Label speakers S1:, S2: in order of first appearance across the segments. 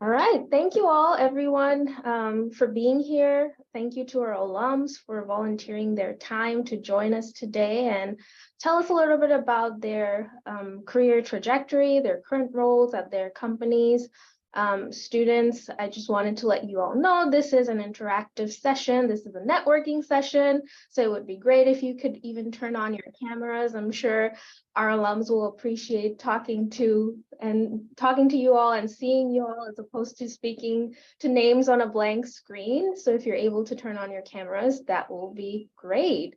S1: All right, thank you all, everyone, for being here. Thank you to our alums for volunteering their time to join us today and tell us a little bit about their career trajectory, their current roles at their companies. Students, I just wanted to let you all know this is an interactive session. This is a networking session, so it would be great if you could even turn on your cameras. I'm sure our alums will appreciate talking to you all and seeing you all as opposed to speaking to names on a blank screen. So if you're able to turn on your cameras, that will be great.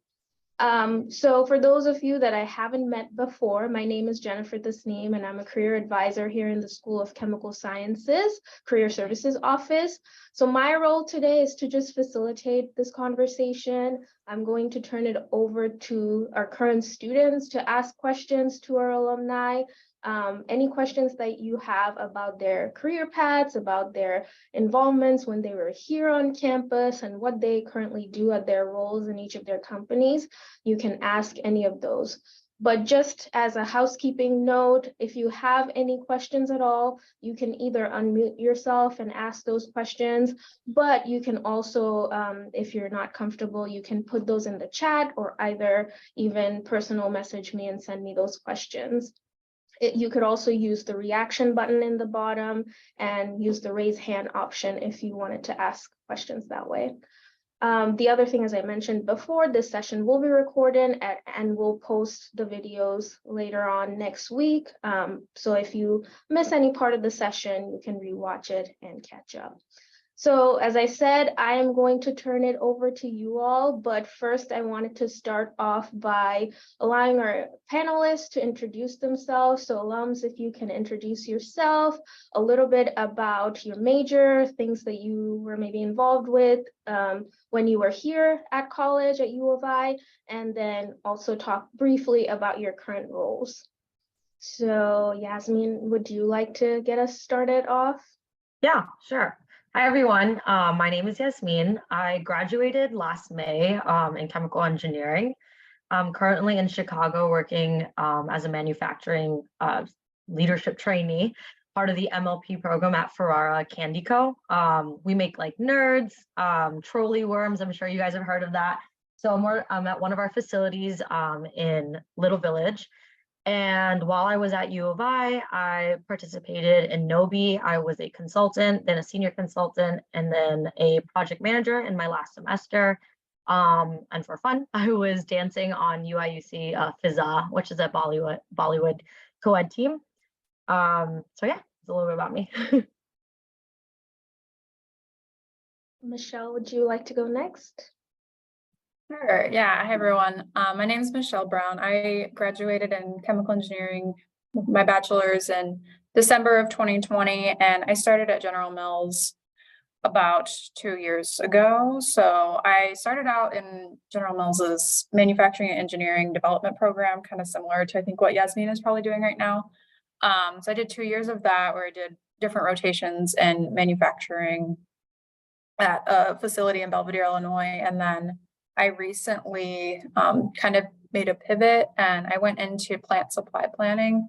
S1: So for those of you that I haven't met before, my name is Jennifer Tasneem, and I'm a career advisor here in the School of Chemical Sciences, Career Services Office. So my role today is to just facilitate this conversation. I'm going to turn it over to our current students to ask questions to our alumni. Any questions that you have about their career paths, about their involvements when they were here on campus and what they currently do at their roles in each of their companies, you can ask any of those. But just as a housekeeping note, if you have any questions at all, you can either unmute yourself and ask those questions, but you can also, if you're not comfortable, you can put those in the chat or either even personal message me and send me those questions. You could also use the reaction button in the bottom and use the raise hand option if you wanted to ask questions that way. The other thing, as I mentioned before, this session will be recorded and we'll post the videos later on next week. So if you miss any part of the session, you can rewatch it and catch up. So as I said, I am going to turn it over to you all, but first I wanted to start off by allowing our panelists to introduce themselves. So alums, if you can introduce yourself, a little bit about your major, things that you were maybe involved with when you were here at college at U of I, and then also talk briefly about your current roles. So Yasmin, would you like to get us started off?
S2: Yeah, sure. Hi, everyone. My name is Yasmin. I graduated last May in chemical engineering. I'm currently in Chicago working as a manufacturing leadership trainee, part of the MLP program at Ferrara Candy Co. We make like nerds, trolley worms. I'm sure you guys have heard of that. So I'm at one of our facilities in Little Village. And while I was at U of I participated in NOBI. I was a consultant, then a senior consultant, and then a project manager in my last semester. And for fun, I was dancing on UIUC Fizza, which is a Bollywood co-ed team. So yeah, it's a little bit about me.
S1: Michelle, would you like to go next?
S3: Sure. Yeah. Hi, everyone. My name is Michelle Brown. I graduated in chemical engineering with my bachelor's in December of 2020, and I started at General Mills about 2 years ago. So I started out in General Mills's manufacturing and engineering development program, kind of similar to I think what Yasmin is probably doing right now. So I did 2 years of that where I did different rotations in manufacturing at a facility in Belvidere, Illinois, and then I recently kind of made a pivot and I went into plant supply planning.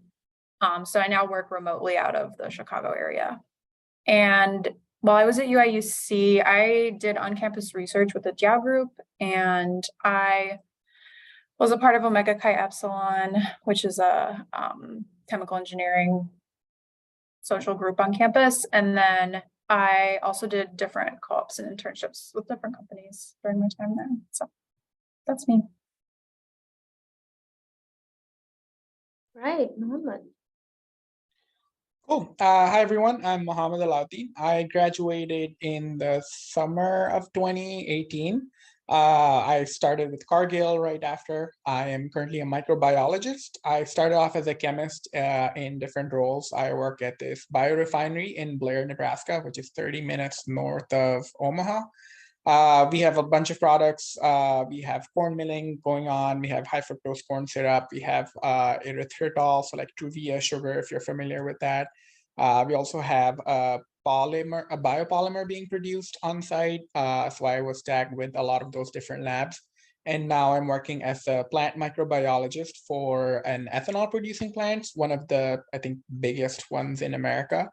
S3: So I now work remotely out of the Chicago area. And while I was at UIUC, I did on-campus research with the JAO group, and I was a part of Omega Chi Epsilon, which is a chemical engineering social group on campus. And then I also did different co-ops and internships with different companies during my time there. So that's me.
S1: Right, Mohammad.
S4: Cool. Hi, everyone. I'm Mohammad Allauddin. I graduated in the summer of 2018. I started with Cargill right after. I am currently a microbiologist. I started off as a chemist in different roles. I work at this biorefinery in Blair, Nebraska, which is 30 minutes north of Omaha. We have a bunch of products. We have corn milling going on. We have high fructose corn syrup. We have erythritol, so like Truvia sugar, if you're familiar with that. We also have a biopolymer being produced on site. So I was tagged with a lot of those different labs. And now I'm working as a plant microbiologist for an ethanol producing plant, one of the, I think, biggest ones in America.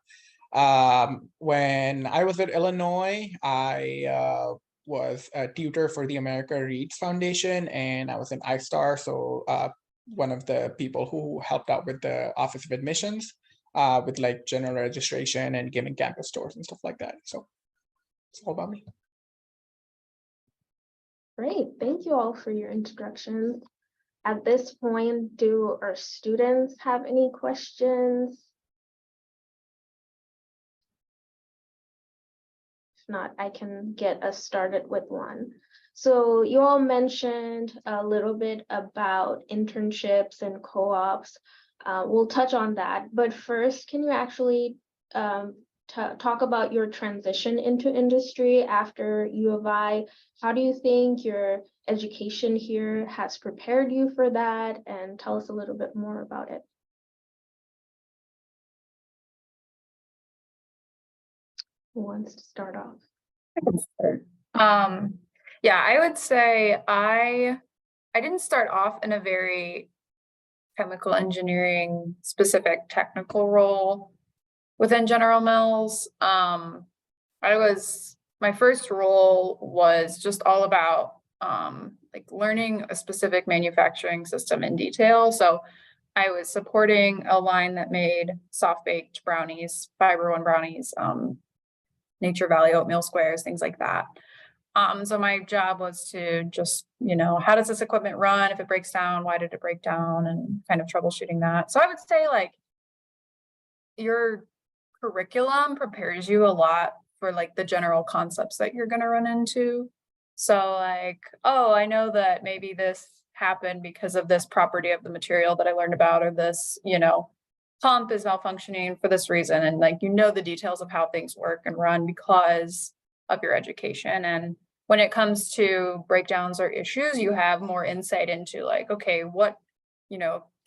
S4: When I was at Illinois, I was a tutor for the America Reads Foundation, and I was an I-Star, so one of the people who helped out with the Office of Admissions, with like general registration and giving campus tours and stuff like that. So it's all about me.
S1: Great, thank you all for your introductions. At this point, do our students have any questions? If not, I can get us started with one. So you all mentioned a little bit about internships and co-ops. We'll touch on that, but first, can you actually talk about your transition into industry after U of I? How do you think your education here has prepared you for that? And tell us a little bit more about it. Who wants to start off?
S3: I can start. Yeah, I would say I didn't start off in a very chemical engineering specific technical role within General Mills. My first role was just all about like learning a specific manufacturing system in detail. So I was supporting a line that made soft baked brownies, Fiber One brownies, Nature Valley oatmeal squares, things like that. So my job was to just, how does this equipment run? If it breaks down, why did it break down? And kind of troubleshooting that. So I would say like your curriculum prepares you a lot for like the general concepts that you're going to run into. So like, oh, I know that maybe this happened because of this property of the material that I learned about, or this, pump is malfunctioning for this reason. And like, the details of how things work and run because of your education. And when it comes to breakdowns or issues, you have more insight into like, okay, what,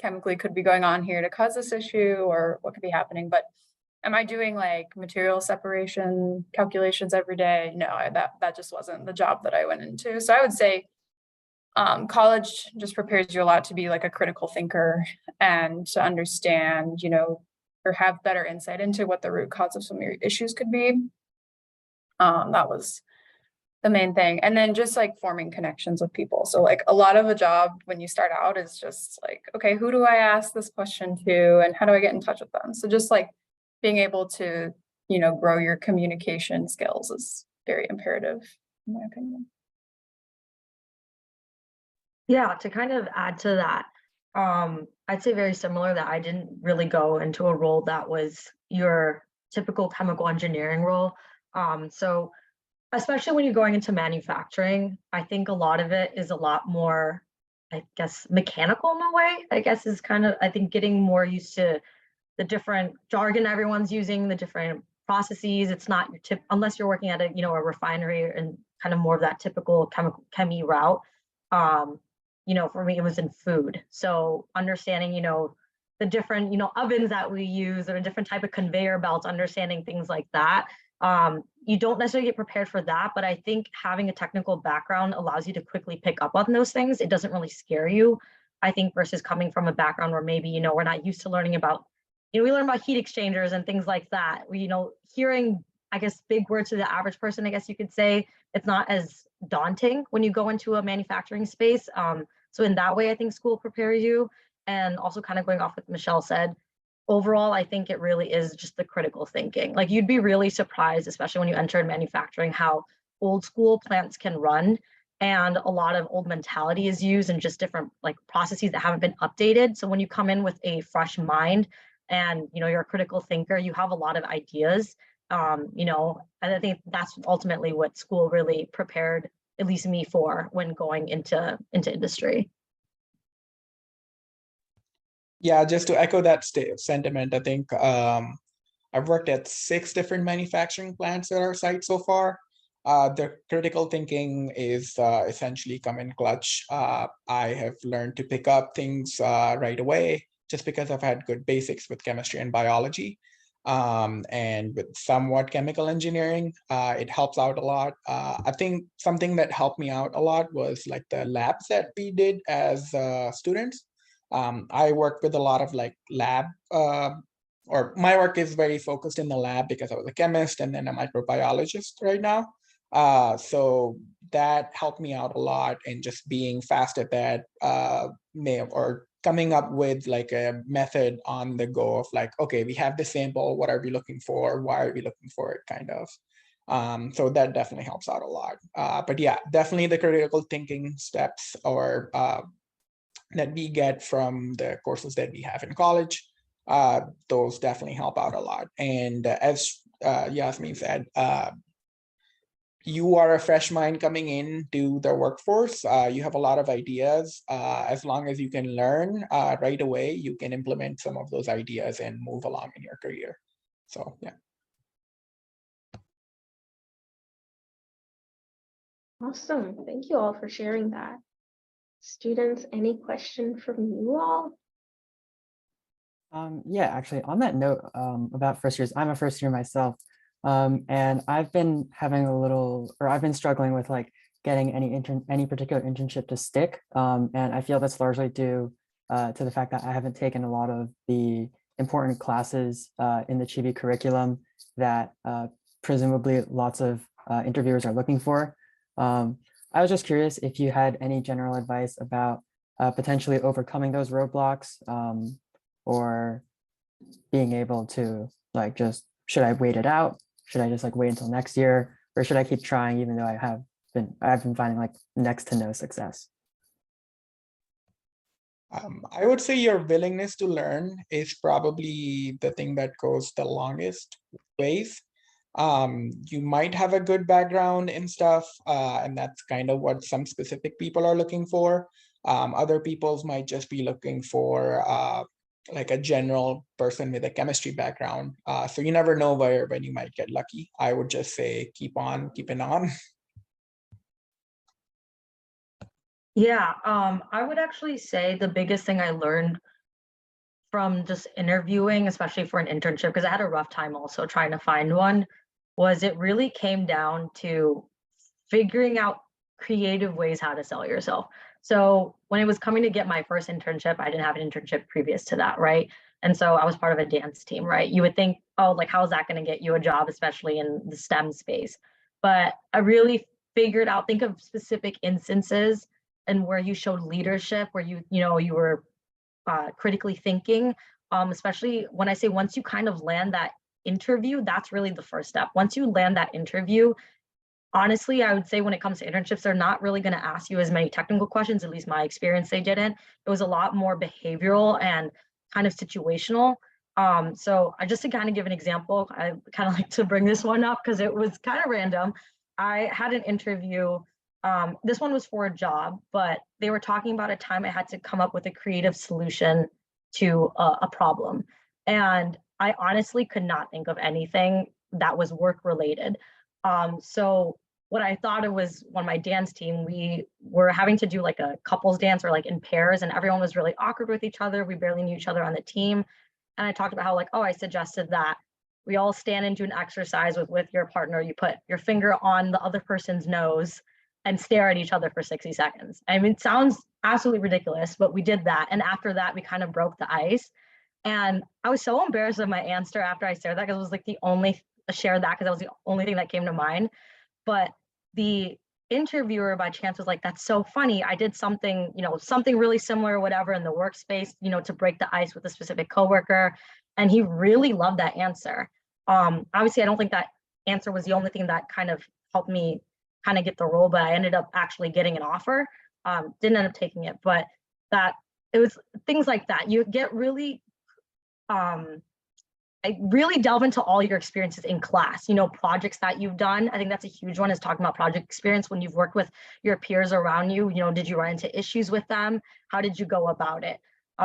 S3: chemically could be going on here to cause this issue, or what could be happening. But am I doing like material separation calculations every day? No, that just wasn't the job that I went into. So I would say college just prepares you a lot to be like a critical thinker and to understand, or have better insight into what the root cause of some of your issues could be. That was the main thing. And then just like forming connections with people. So like a lot of a job when you start out is just like, okay, who do I ask this question to and how do I get in touch with them? So just like being able to, grow your communication skills is very imperative in my opinion.
S2: Yeah, to kind of add to that, I'd say very similar that I didn't really go into a role that was your typical chemical engineering role. So especially when you're going into manufacturing, I think a lot of it is a lot more, I guess, mechanical in a way, is kind of, I think, getting more used to the different jargon everyone's using, the different processes. It's not your unless you're working at a, a refinery and kind of more of that typical chemi route. For me, it was in food. So understanding, the different, ovens that we use or a different type of conveyor belts, understanding things like that. You don't necessarily get prepared for that, but I think having a technical background allows you to quickly pick up on those things. It doesn't really scare you, I think, versus coming from a background where maybe, we're not used to learning about, we learn about heat exchangers and things like that. Hearing, I guess, big words to the average person, I guess you could say, it's not as daunting when you go into a manufacturing space. So in that way, I think school prepares you. And also kind of going off what Michelle said, overall, I think it really is just the critical thinking. Like you'd be really surprised, especially when you enter in manufacturing, how old school plants can run and a lot of old mentality is used and just different like processes that haven't been updated. So when you come in with a fresh mind and, you're a critical thinker, you have a lot of ideas, and I think that's ultimately what school really prepared, at least me, for when going into industry.
S4: Yeah, just to echo that sentiment, I think I've worked at 6 different manufacturing plants at our site so far. The critical thinking is essentially come in clutch. I have learned to pick up things right away just because I've had good basics with chemistry and biology. And with somewhat chemical engineering, it helps out a lot. I think something that helped me out a lot was like the labs that we did as students. I worked with a lot of like lab or my work is very focused in the lab because I was a chemist and then a microbiologist right now. So that helped me out a lot in just being fast at that, or coming up with like a method on the go of like, okay, we have the sample, what are we looking for? Why are we looking for it, kind of. So that definitely helps out a lot. But yeah, definitely the critical thinking steps or that we get from the courses that we have in college, those definitely help out a lot. And as Yasmin said, you are a fresh mind coming into the workforce. You have a lot of ideas. As long as you can learn right away, you can implement some of those ideas and move along in your career. So yeah.
S1: Awesome. Thank you all for sharing that. Students, any question from you all?
S5: Yeah, actually, on that note about first years, I'm a first year myself, and I've been having I've been struggling with like getting any particular internship to stick, and I feel that's largely due to the fact that I haven't taken a lot of the important classes in the Chibi curriculum that presumably lots of interviewers are looking for. I was just curious if you had any general advice about potentially overcoming those roadblocks. Or being able to like just, should I wait it out? Should I just like wait until next year? Or should I keep trying even though I've been finding like next to no success?
S4: I would say your willingness to learn is probably the thing that goes the longest ways. You might have a good background in stuff, and that's kind of what some specific people are looking for. Other people's might just be looking for like a general person with a chemistry background. So you never know when you might get lucky. I would just say keep on keeping on.
S2: Yeah, I would actually say the biggest thing I learned from just interviewing, especially for an internship, because I had a rough time also trying to find one, was it really came down to figuring out creative ways how to sell yourself. So when it was coming to get my first internship, I didn't have an internship previous to that, right? And so I was part of a dance team, right? You would think, oh, like, how is that going to get you a job, especially in the STEM space? But I really figured out, think of specific instances and where you showed leadership, where you were critically thinking, especially when I say once you kind of land that interview, that's really the first step. Once you land that interview, honestly, I would say when it comes to internships, they're not really going to ask you as many technical questions, at least my experience, they didn't. It was a lot more behavioral and kind of situational. So I just to kind of give an example, I kind of like to bring this one up because it was kind of random. I had an interview. This one was for a job, but they were talking about a time I had to come up with a creative solution to a problem. And I honestly could not think of anything that was work related. So what I thought it was on my dance team, we were having to do like a couples dance or like in pairs, and everyone was really awkward with each other. We barely knew each other on the team. And I talked about how like, oh, I suggested that we all stand and do an exercise with your partner. You put your finger on the other person's nose and stare at each other for 60 seconds. I mean, it sounds absolutely ridiculous, but we did that. And after that, we kind of broke the ice. And I was so embarrassed of my answer after I shared that because it was like the only share that because that was the only thing that came to mind. But the interviewer by chance was like, that's so funny. I did something, something really similar or whatever in the workspace, to break the ice with a specific coworker. And he really loved that answer. Obviously, I don't think that answer was the only thing that kind of helped me kind of get the role, but I ended up actually getting an offer. Didn't end up taking it, but that it was things like that. You get really I really delve into all your experiences in class, projects that you've done. I think that's a huge one, is talking about project experience when you've worked with your peers around you. Did you run into issues with them? How did you go about it?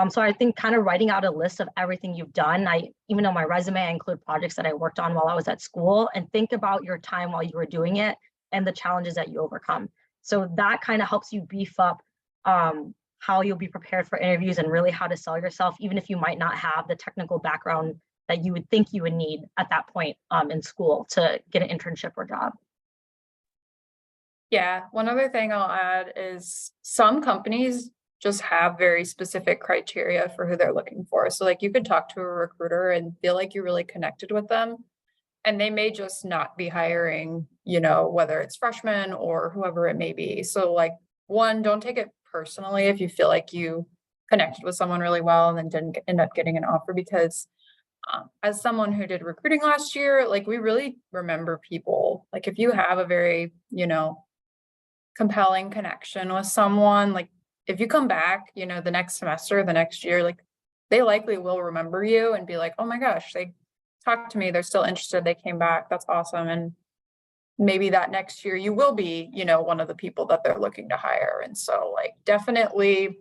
S2: So I think kind of writing out a list of everything you've done. Even on my resume, I include projects that I worked on while I was at school, and think about your time while you were doing it and the challenges that you overcome. So that kind of helps you beef up how you'll be prepared for interviews and really how to sell yourself, even if you might not have the technical background that you would think you would need at that point in school to get an internship or job.
S3: Yeah, one other thing I'll add is some companies just have very specific criteria for who they're looking for. So like you could talk to a recruiter and feel like you really connected with them, and they may just not be hiring, you know, whether it's freshmen or whoever it may be. So like, one, don't take it personally if you feel like you connected with someone really well and then didn't end up getting an offer, because as someone who did recruiting last year, like we really remember people. Like if you have a very, you know, compelling connection with someone, like if you come back, you know, the next semester, the next year, like they likely will remember you and be like, oh my gosh, they talked to me, they're still interested, they came back, that's awesome. And maybe that next year you will be, you know, one of the people that they're looking to hire. And so like definitely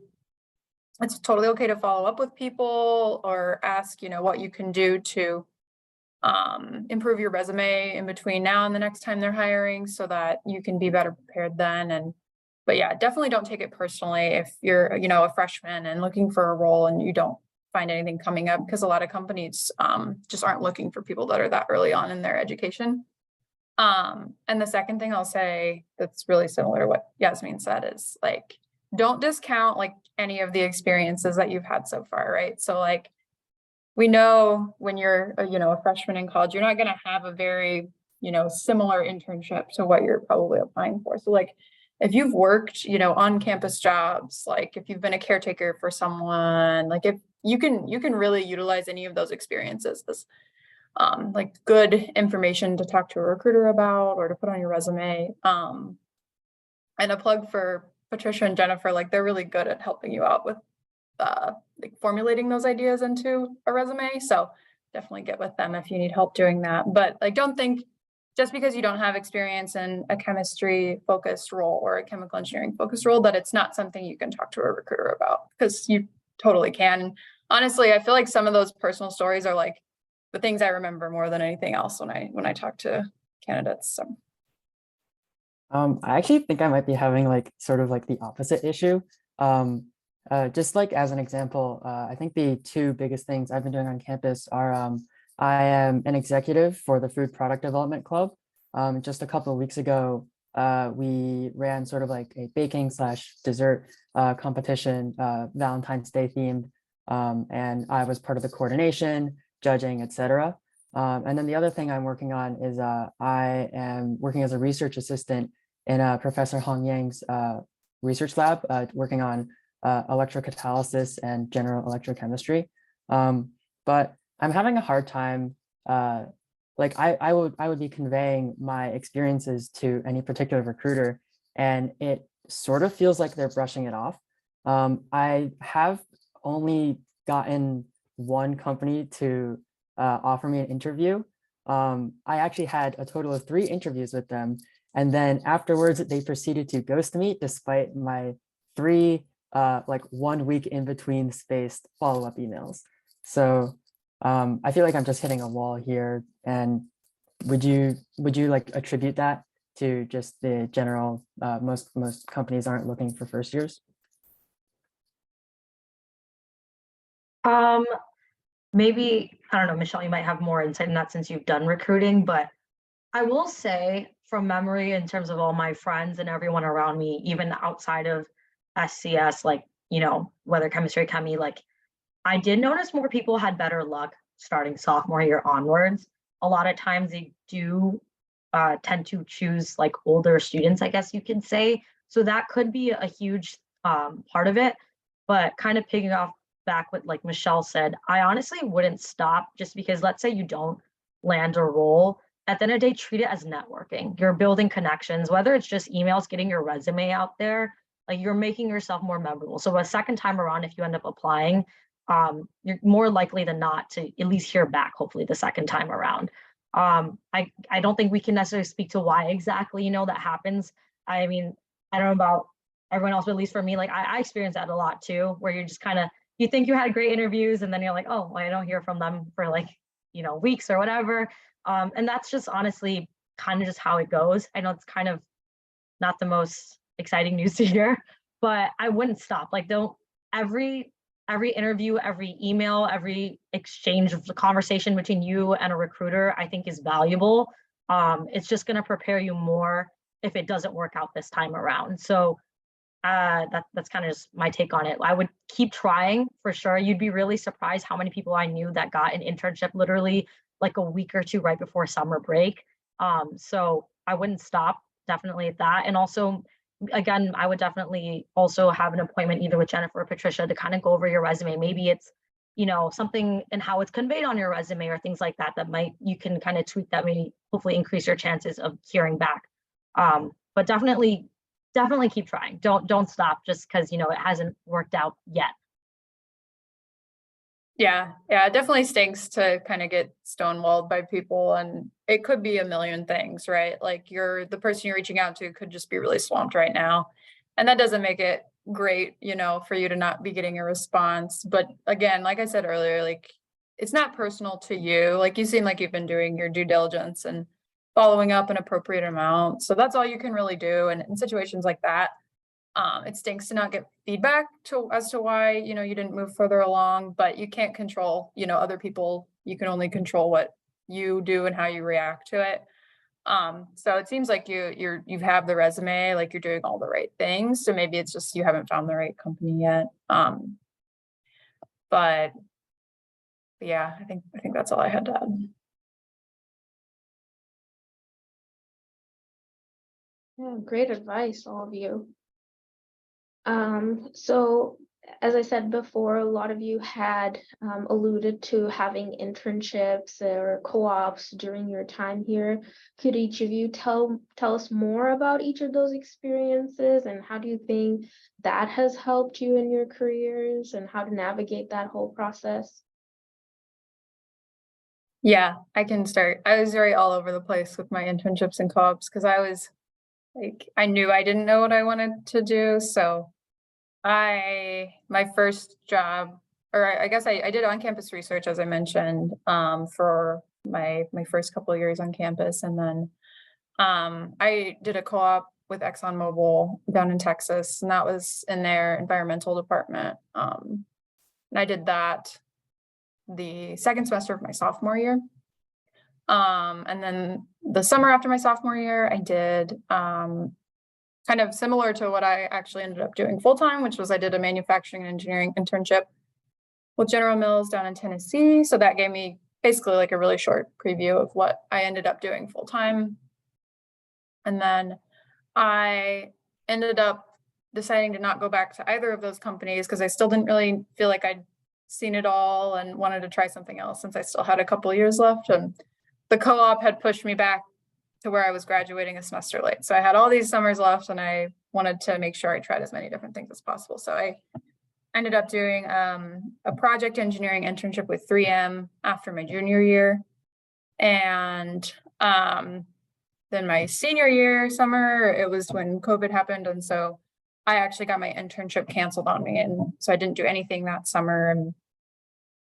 S3: it's totally okay to follow up with people or ask, you know, what you can do to improve your resume in between now and the next time they're hiring so that you can be better prepared then. And but yeah, definitely don't take it personally if you're, you know, a freshman and looking for a role and you don't find anything coming up, because a lot of companies just aren't looking for people that are that early on in their education. And the second thing I'll say that's really similar to what Yasmin said is like, don't discount like any of the experiences that you've had so far, right? So like, we know when you're, you know, a freshman in college, you're not going to have a very, you know, similar internship to what you're probably applying for. So like, if you've worked, you know, on campus jobs, like if you've been a caretaker for someone, like if you can really utilize any of those experiences as like good information to talk to a recruiter about or to put on your resume. And a plug for Patricia and Jennifer, like they're really good at helping you out with like formulating those ideas into a resume. So definitely get with them if you need help doing that. But like, don't think just because you don't have experience in a chemistry focused role or a chemical engineering focused role that it's not something you can talk to a recruiter about, because you totally can. Honestly, I feel like some of those personal stories are like the things I remember more than anything else when I talk to candidates. So.
S5: I actually think I might be having like sort of like the opposite issue. Just like as an example, I think the two biggest things I've been doing on campus are I am an executive for the Food Product Development Club. Just a couple of weeks ago, we ran sort of like a baking / dessert competition, Valentine's Day themed, and I was part of the coordination, judging, etc. And then the other thing I'm working on is I am working as a research assistant in Professor Hong Yang's research lab, working on electrocatalysis and general electrochemistry. But I'm having a hard time, like I would be conveying my experiences to any particular recruiter, and it sort of feels like they're brushing it off. I have only gotten one company to offer me an interview. I actually had a total of 3 interviews with them. And then afterwards, they proceeded to ghost me despite my 3 like 1 week in between spaced follow-up emails. So I feel like I'm just hitting a wall here. And would you like attribute that to just the general, most companies aren't looking for first years?
S2: Maybe, I don't know, Michelle, you might have more insight in that since you've done recruiting, but I will say from memory, in terms of all my friends and everyone around me, even outside of SCS, like, you know, whether chemistry, chemie, like I did notice more people had better luck starting sophomore year onwards. A lot of times they do tend to choose like older students, I guess you can say. So that could be a huge part of it, but kind of picking off back what like Michelle said, I honestly wouldn't stop just because let's say you don't land a role. At the end of the day, treat it as networking. You're building connections, whether it's just emails, getting your resume out there, like you're making yourself more memorable. So a second time around, if you end up applying, you're more likely than not to at least hear back, hopefully the second time around. I don't think we can necessarily speak to why exactly, you know, that happens. I mean, I don't know about everyone else, but at least for me, like I experienced that a lot too, where you're just kind of, you think you had great interviews and then you're like, oh, well, I don't hear from them for like, you know, weeks or whatever. And that's just honestly kind of just how it goes. I know it's kind of not the most exciting news to hear, but I wouldn't stop. Like don't every interview, every email, every exchange of the conversation between you and a recruiter, I think is valuable. It's just going to prepare you more if it doesn't work out this time around. So that's kind of just my take on it. I would keep trying for sure. You'd be really surprised how many people I knew that got an internship literally like a week or two right before summer break. So I wouldn't stop definitely at that. And also, again, I would definitely also have an appointment either with Jennifer or Patricia to kind of go over your resume. Maybe it's, you know, something and how it's conveyed on your resume or things like that that might, you can kind of tweak that, maybe hopefully increase your chances of hearing back. But definitely keep trying. Don't stop just because, you know, it hasn't worked out yet.
S3: Yeah, it definitely stinks to kind of get stonewalled by people, and it could be a million things, right? Like the person you're reaching out to could just be really swamped right now. And that doesn't make it great, you know, for you to not be getting a response. But again, like I said earlier, like it's not personal to you. Like you seem like you've been doing your due diligence and following up an appropriate amount. So that's all you can really do. And in situations like that, it stinks to not get feedback as to why, you know, you didn't move further along, but you can't control, you know, other people. You can only control what you do and how you react to it. So it seems like you have the resume, like you're doing all the right things. So maybe it's just you haven't found the right company yet. But yeah, I think that's all I had to add.
S1: Yeah, great advice, all of you. So as I said before, a lot of you had alluded to having internships or co-ops during your time here. Could each of you tell us more about each of those experiences, and how do you think that has helped you in your careers and how to navigate that whole process?
S3: Yeah, I can start. I was very all over the place with my internships and co-ops because I was like, I knew I didn't know what I wanted to do. So my first job, or I guess I did on-campus research, as I mentioned, for my first couple of years on campus. And then I did a co-op with ExxonMobil down in Texas, and that was in their environmental department. And I did that the second semester of my sophomore year. And then the summer after my sophomore year, I did kind of similar to what I actually ended up doing full-time, which was I did a manufacturing and engineering internship with General Mills down in Tennessee. So that gave me basically like a really short preview of what I ended up doing full-time. And then I ended up deciding to not go back to either of those companies because I still didn't really feel like I'd seen it all and wanted to try something else since I still had a couple of years left. And the co-op had pushed me back to where I was graduating a semester late. So I had all these summers left and I wanted to make sure I tried as many different things as possible. So I ended up doing a project engineering internship with 3M after my junior year. And then my senior year summer, it was when COVID happened. And so I actually got my internship canceled on me. And so I didn't do anything that summer and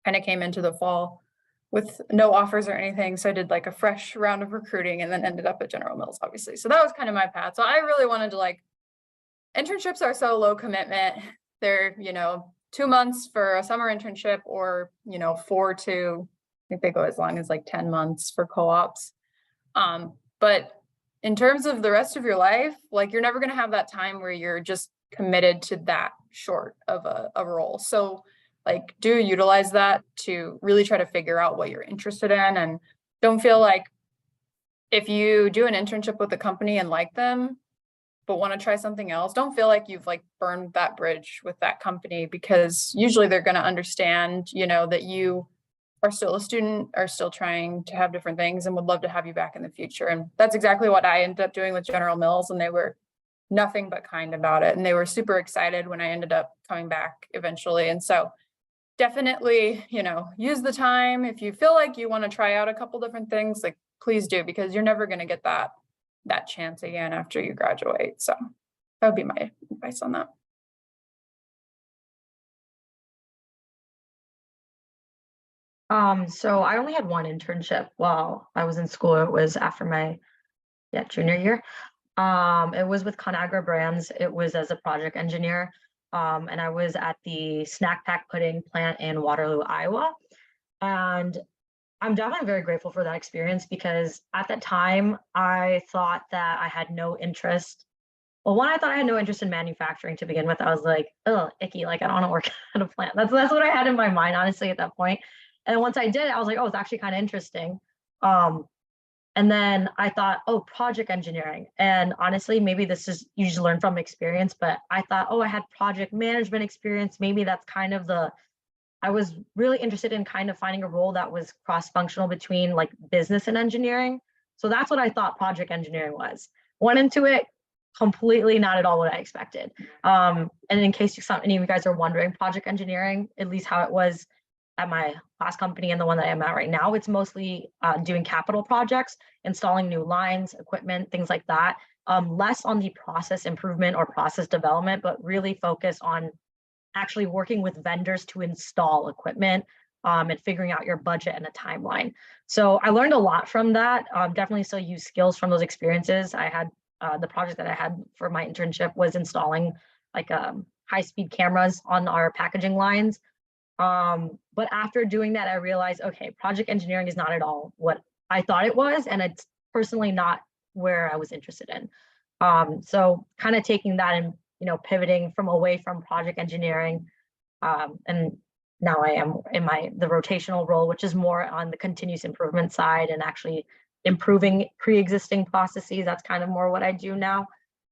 S3: kind of came into the fall with no offers or anything. So I did like a fresh round of recruiting and then ended up at General Mills, obviously. So that was kind of my path. So I really wanted to internships are so low commitment. They're, 2 months for a summer internship or, 4 to, I think they go as long as 10 months for co-ops. But in terms of the rest of your life, you're never going to have that time where you're just committed to that short of a role. So do utilize that to really try to figure out what you're interested in, and don't feel like if you do an internship with a company and like them, but want to try something else, don't feel like you've burned that bridge with that company, because usually they're going to understand, that you are still a student, are still trying to have different things and would love to have you back in the future. And that's exactly what I ended up doing with General Mills, and they were nothing but kind about it. And they were super excited when I ended up coming back eventually. And so definitely, use the time. If you feel like you want to try out a couple different things, please do, because you're never going to get that chance again after you graduate. So that would be my advice on that.
S2: So I only had one internship while I was in school. It was after my junior year. It was with Conagra Brands. It was as a project engineer. And I was at the snack pack pudding plant in Waterloo, Iowa. And I'm definitely very grateful for that experience, because at that time I thought that I had no interest Well, one, I thought I had no interest in manufacturing to begin with. I was like, oh, icky, like I don't want to work at a plant. That's what I had in my mind, honestly, at that point. And once I did, I was like, oh, it's actually kind of interesting. And then I thought, oh, project engineering. And honestly, maybe this is, you just learn from experience, but I thought, oh, I had project management experience. Maybe that's kind of I was really interested in kind of finding a role that was cross-functional between like business and engineering. So that's what I thought project engineering was. Went into it completely not at all what I expected. And in case any of you guys are wondering, project engineering, at least how it was at my last company and the one that I'm at right now, it's mostly doing capital projects, installing new lines, equipment, things like that. Less on the process improvement or process development, but really focus on actually working with vendors to install equipment and figuring out your budget and a timeline. So I learned a lot from that. Definitely still use skills from those experiences. I had the project that I had for my internship was installing like high-speed cameras on our packaging lines. But after doing that, I realized, okay, project engineering is not at all what I thought it was, and it's personally not where I was interested in. So kind of taking that and pivoting from away from project engineering, and now I am in the rotational role, which is more on the continuous improvement side and actually improving pre-existing processes. That's kind of more what I do now.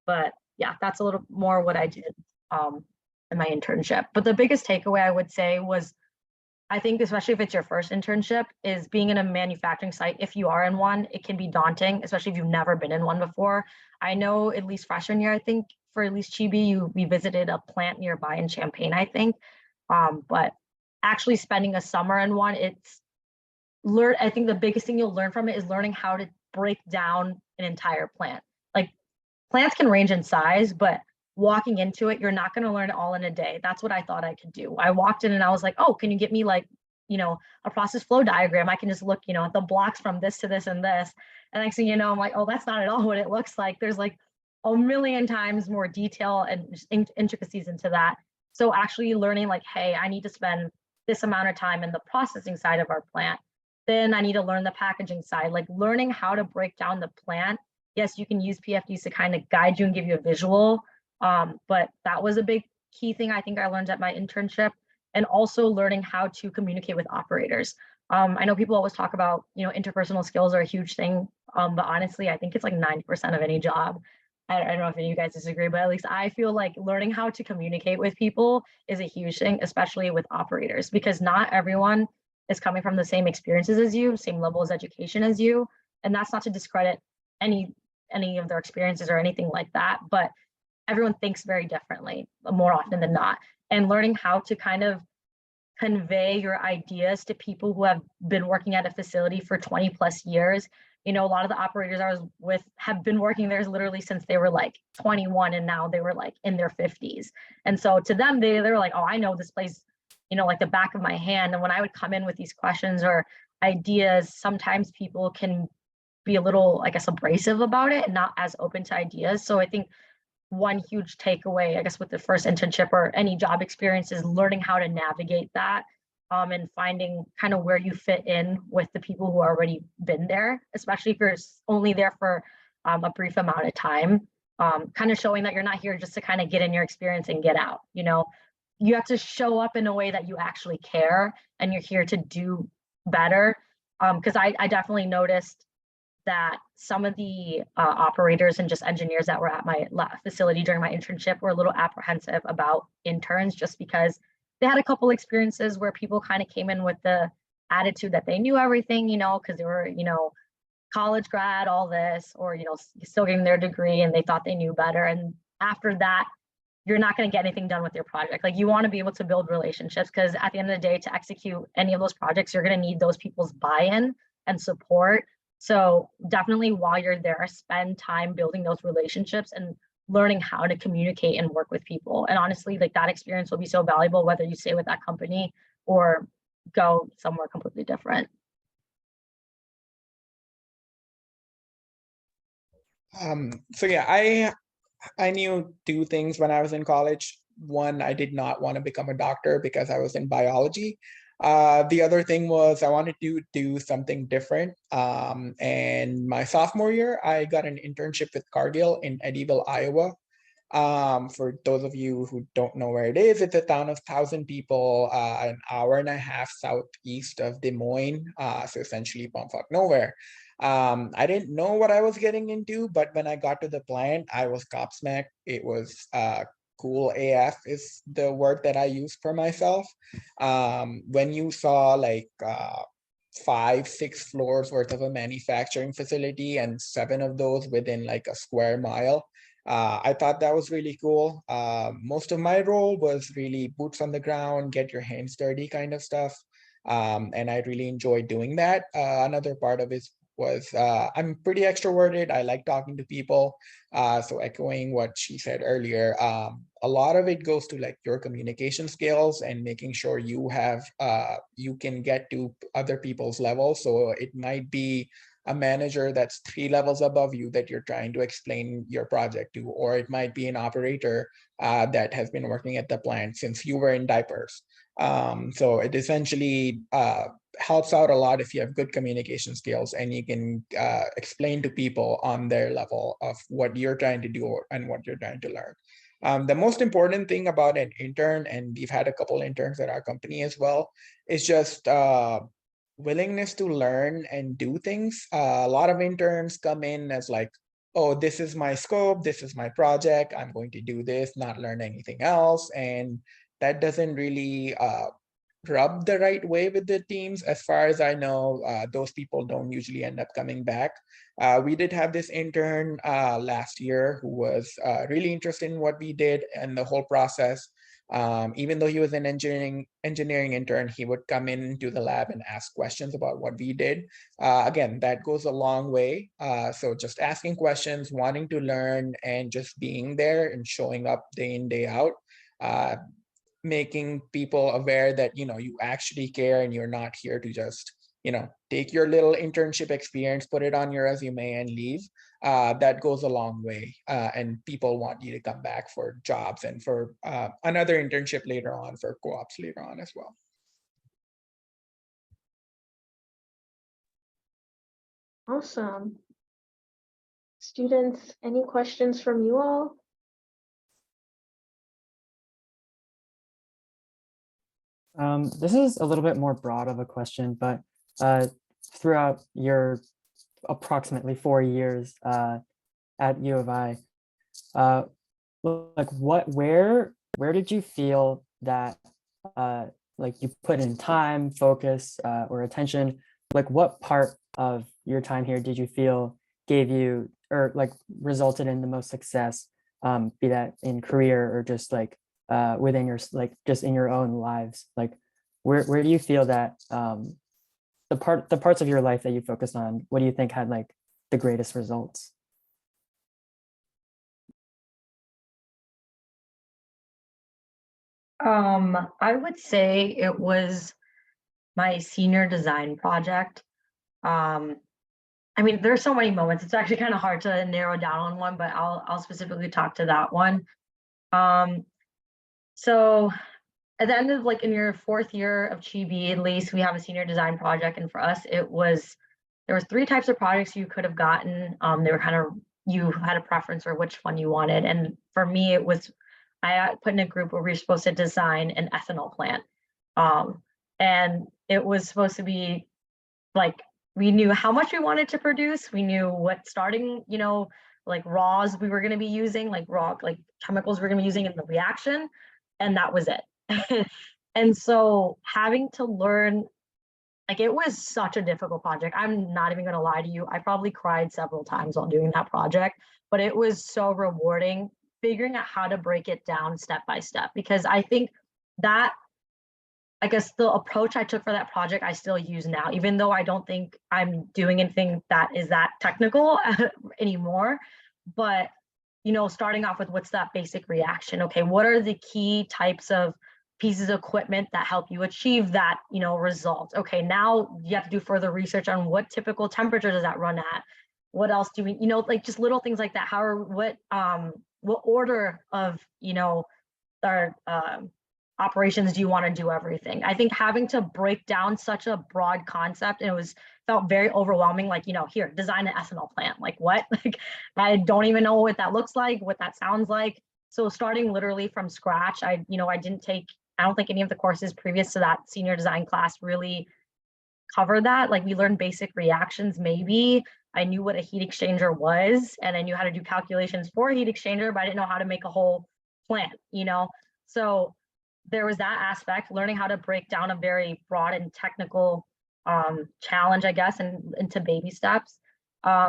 S2: But yeah, that's a little more what I did in my internship. But the biggest takeaway I would say was, I think, especially if it's your first internship, is being in a manufacturing site. If you are in one, it can be daunting, especially if you've never been in one before. I know at least freshman year, I think for at least Chibi, we visited a plant nearby in Champaign, I think. But actually spending a summer in one, I think the biggest thing you'll learn from it is learning how to break down an entire plant. Like plants can range in size, but walking into it, you're not going to learn it all in a day. That's what I thought I could do. I walked in and I was like, oh, can you get me like, a process flow diagram? I can just look, at the blocks from this to this and this. And next thing you know, I'm like, oh, that's not at all what it looks like. There's like a million times more detail and intricacies into that. So actually learning like, hey, I need to spend this amount of time in the processing side of our plant. Then I need to learn the packaging side, like learning how to break down the plant. Yes, you can use PFDs to kind of guide you and give you a visual. But that was a big key thing I think I learned at my internship, and also learning how to communicate with operators. I know people always talk about, interpersonal skills are a huge thing, but honestly, I think it's like 90% of any job. I don't know if any of you guys disagree, but at least I feel like learning how to communicate with people is a huge thing, especially with operators, because not everyone is coming from the same experiences as you, same level of education as you. And that's not to discredit any of their experiences or anything like that, but everyone thinks very differently more often than not. And learning how to kind of convey your ideas to people who have been working at a facility for 20 plus years. A lot of the operators I was with have been working there literally since they were like 21, and now they were like in their 50s. And so to them, they're like, oh, I know this place, like the back of my hand. And when I would come in with these questions or ideas, sometimes people can be a little, I guess, abrasive about it and not as open to ideas. So I think one huge takeaway, I guess, with the first internship or any job experience is learning how to navigate that, and finding kind of where you fit in with the people who already been there, especially if you're only there for a brief amount of time, kind of showing that you're not here just to kind of get in your experience and get out. You have to show up in a way that you actually care and you're here to do better. Because I definitely noticed that some of the operators and just engineers that were at my facility during my internship were a little apprehensive about interns, just because they had a couple experiences where people kind of came in with the attitude that they knew everything, because they were, college grad, all this, or, still getting their degree, and they thought they knew better. And after that, you're not going to get anything done with your project. Like, you want to be able to build relationships, because at the end of the day, to execute any of those projects, you're going to need those people's buy-in and support. So definitely while you're there, spend time building those relationships and learning how to communicate and work with people. And honestly, like, that experience will be so valuable whether you stay with that company or go somewhere completely different.
S4: So yeah, I knew two things when I was in college. One, I did not want to become a doctor because I was in biology. The other thing was I wanted to do something different. And my sophomore year, I got an internship with Cargill in Eddyville, Iowa. For those of you who don't know where it is, it's a town of 1,000 people, an hour and a half southeast of Des Moines, so essentially bumfuck nowhere. I didn't know what I was getting into, but when I got to the plant, I was gobsmacked. It was cool AF is the word that I use for myself. When you saw like 5-6 floors worth of a manufacturing facility and 7 of those within like a square mile, I thought that was really cool. Most of my role was really boots on the ground, get your hands dirty kind of stuff. And I really enjoyed doing that. Another part of it was I'm pretty extroverted. I like talking to people. So echoing what she said earlier, a lot of it goes to like your communication skills and making sure you have you can get to other people's levels. So it might be a manager that's 3 levels above you that you're trying to explain your project to, or it might be an operator that has been working at the plant since you were in diapers. So it essentially helps out a lot if you have good communication skills and you can explain to people on their level of what you're trying to do and what you're trying to learn. The most important thing about an intern, and we've had a couple interns at our company as well, is just willingness to learn and do things. A lot of interns come in as like, oh, this is my scope, this is my project, I'm going to do this, not learn anything else. And that doesn't really rub the right way with the teams. As far as I know, those people don't usually end up coming back. We did have this intern last year who was really interested in what we did and the whole process. Even though he was an engineering intern, he would come into the lab and ask questions about what we did. Again, that goes a long way. So just asking questions, wanting to learn, and just being there and showing up day in, day out, making people aware that, you actually care and you're not here to just, take your little internship experience, put it on your resume and leave. That goes a long way. And people want you to come back for jobs and for another internship later on, for co-ops later on as well.
S1: Awesome. Students, any questions from you all?
S5: This is a little bit more broad of a question, but throughout your approximately 4 years at U of I, like where did you feel that like you put in time, focus, or attention? Like what part of your time here did you feel gave you or like resulted in the most success, be that in career or just like within your like just in your own lives? Like where do you feel that the parts of your life that you focused on, what do you think had like the greatest results?
S2: I would say it was my senior design project. I mean, there's so many moments. It's actually kind of hard to narrow down on one, but I'll specifically talk to that one. So at the end of like in your 4th year of Chibi, at least we have a senior design project, and for us there was 3 types of projects you could have gotten. They were kind of, you had a preference for which one you wanted, and for me it was, I put in a group where we were supposed to design an ethanol plant, and it was supposed to be like, we knew how much we wanted to produce, we knew what starting, like raws we were going to be using, like raw like chemicals we're going to be using in the reaction, and that was it. And so having to learn, like, it was such a difficult project. I'm not even going to lie to you, I probably cried several times while doing that project, but it was so rewarding figuring out how to break it down step by step, because I think that, I guess the approach I took for that project I still use now, even though I don't think I'm doing anything that is that technical anymore. But starting off with, what's that basic reaction? Okay, what are the key types of pieces of equipment that help you achieve that result? Okay, now you have to do further research on what typical temperature does that run at. What else do we, like just little things like that. What order of our operations do you want to do everything? I think having to break down such a broad concept, and it felt very overwhelming. Like, here, design an ethanol plant. Like what? Like, I don't even know what that looks like, what that sounds like. So starting literally from scratch, I don't think any of the courses previous to that senior design class really covered that. Like we learned basic reactions, maybe. I knew what a heat exchanger was, and I knew how to do calculations for a heat exchanger, but I didn't know how to make a whole plant, So there was that aspect, learning how to break down a very broad and technical challenge, I guess, and into baby steps.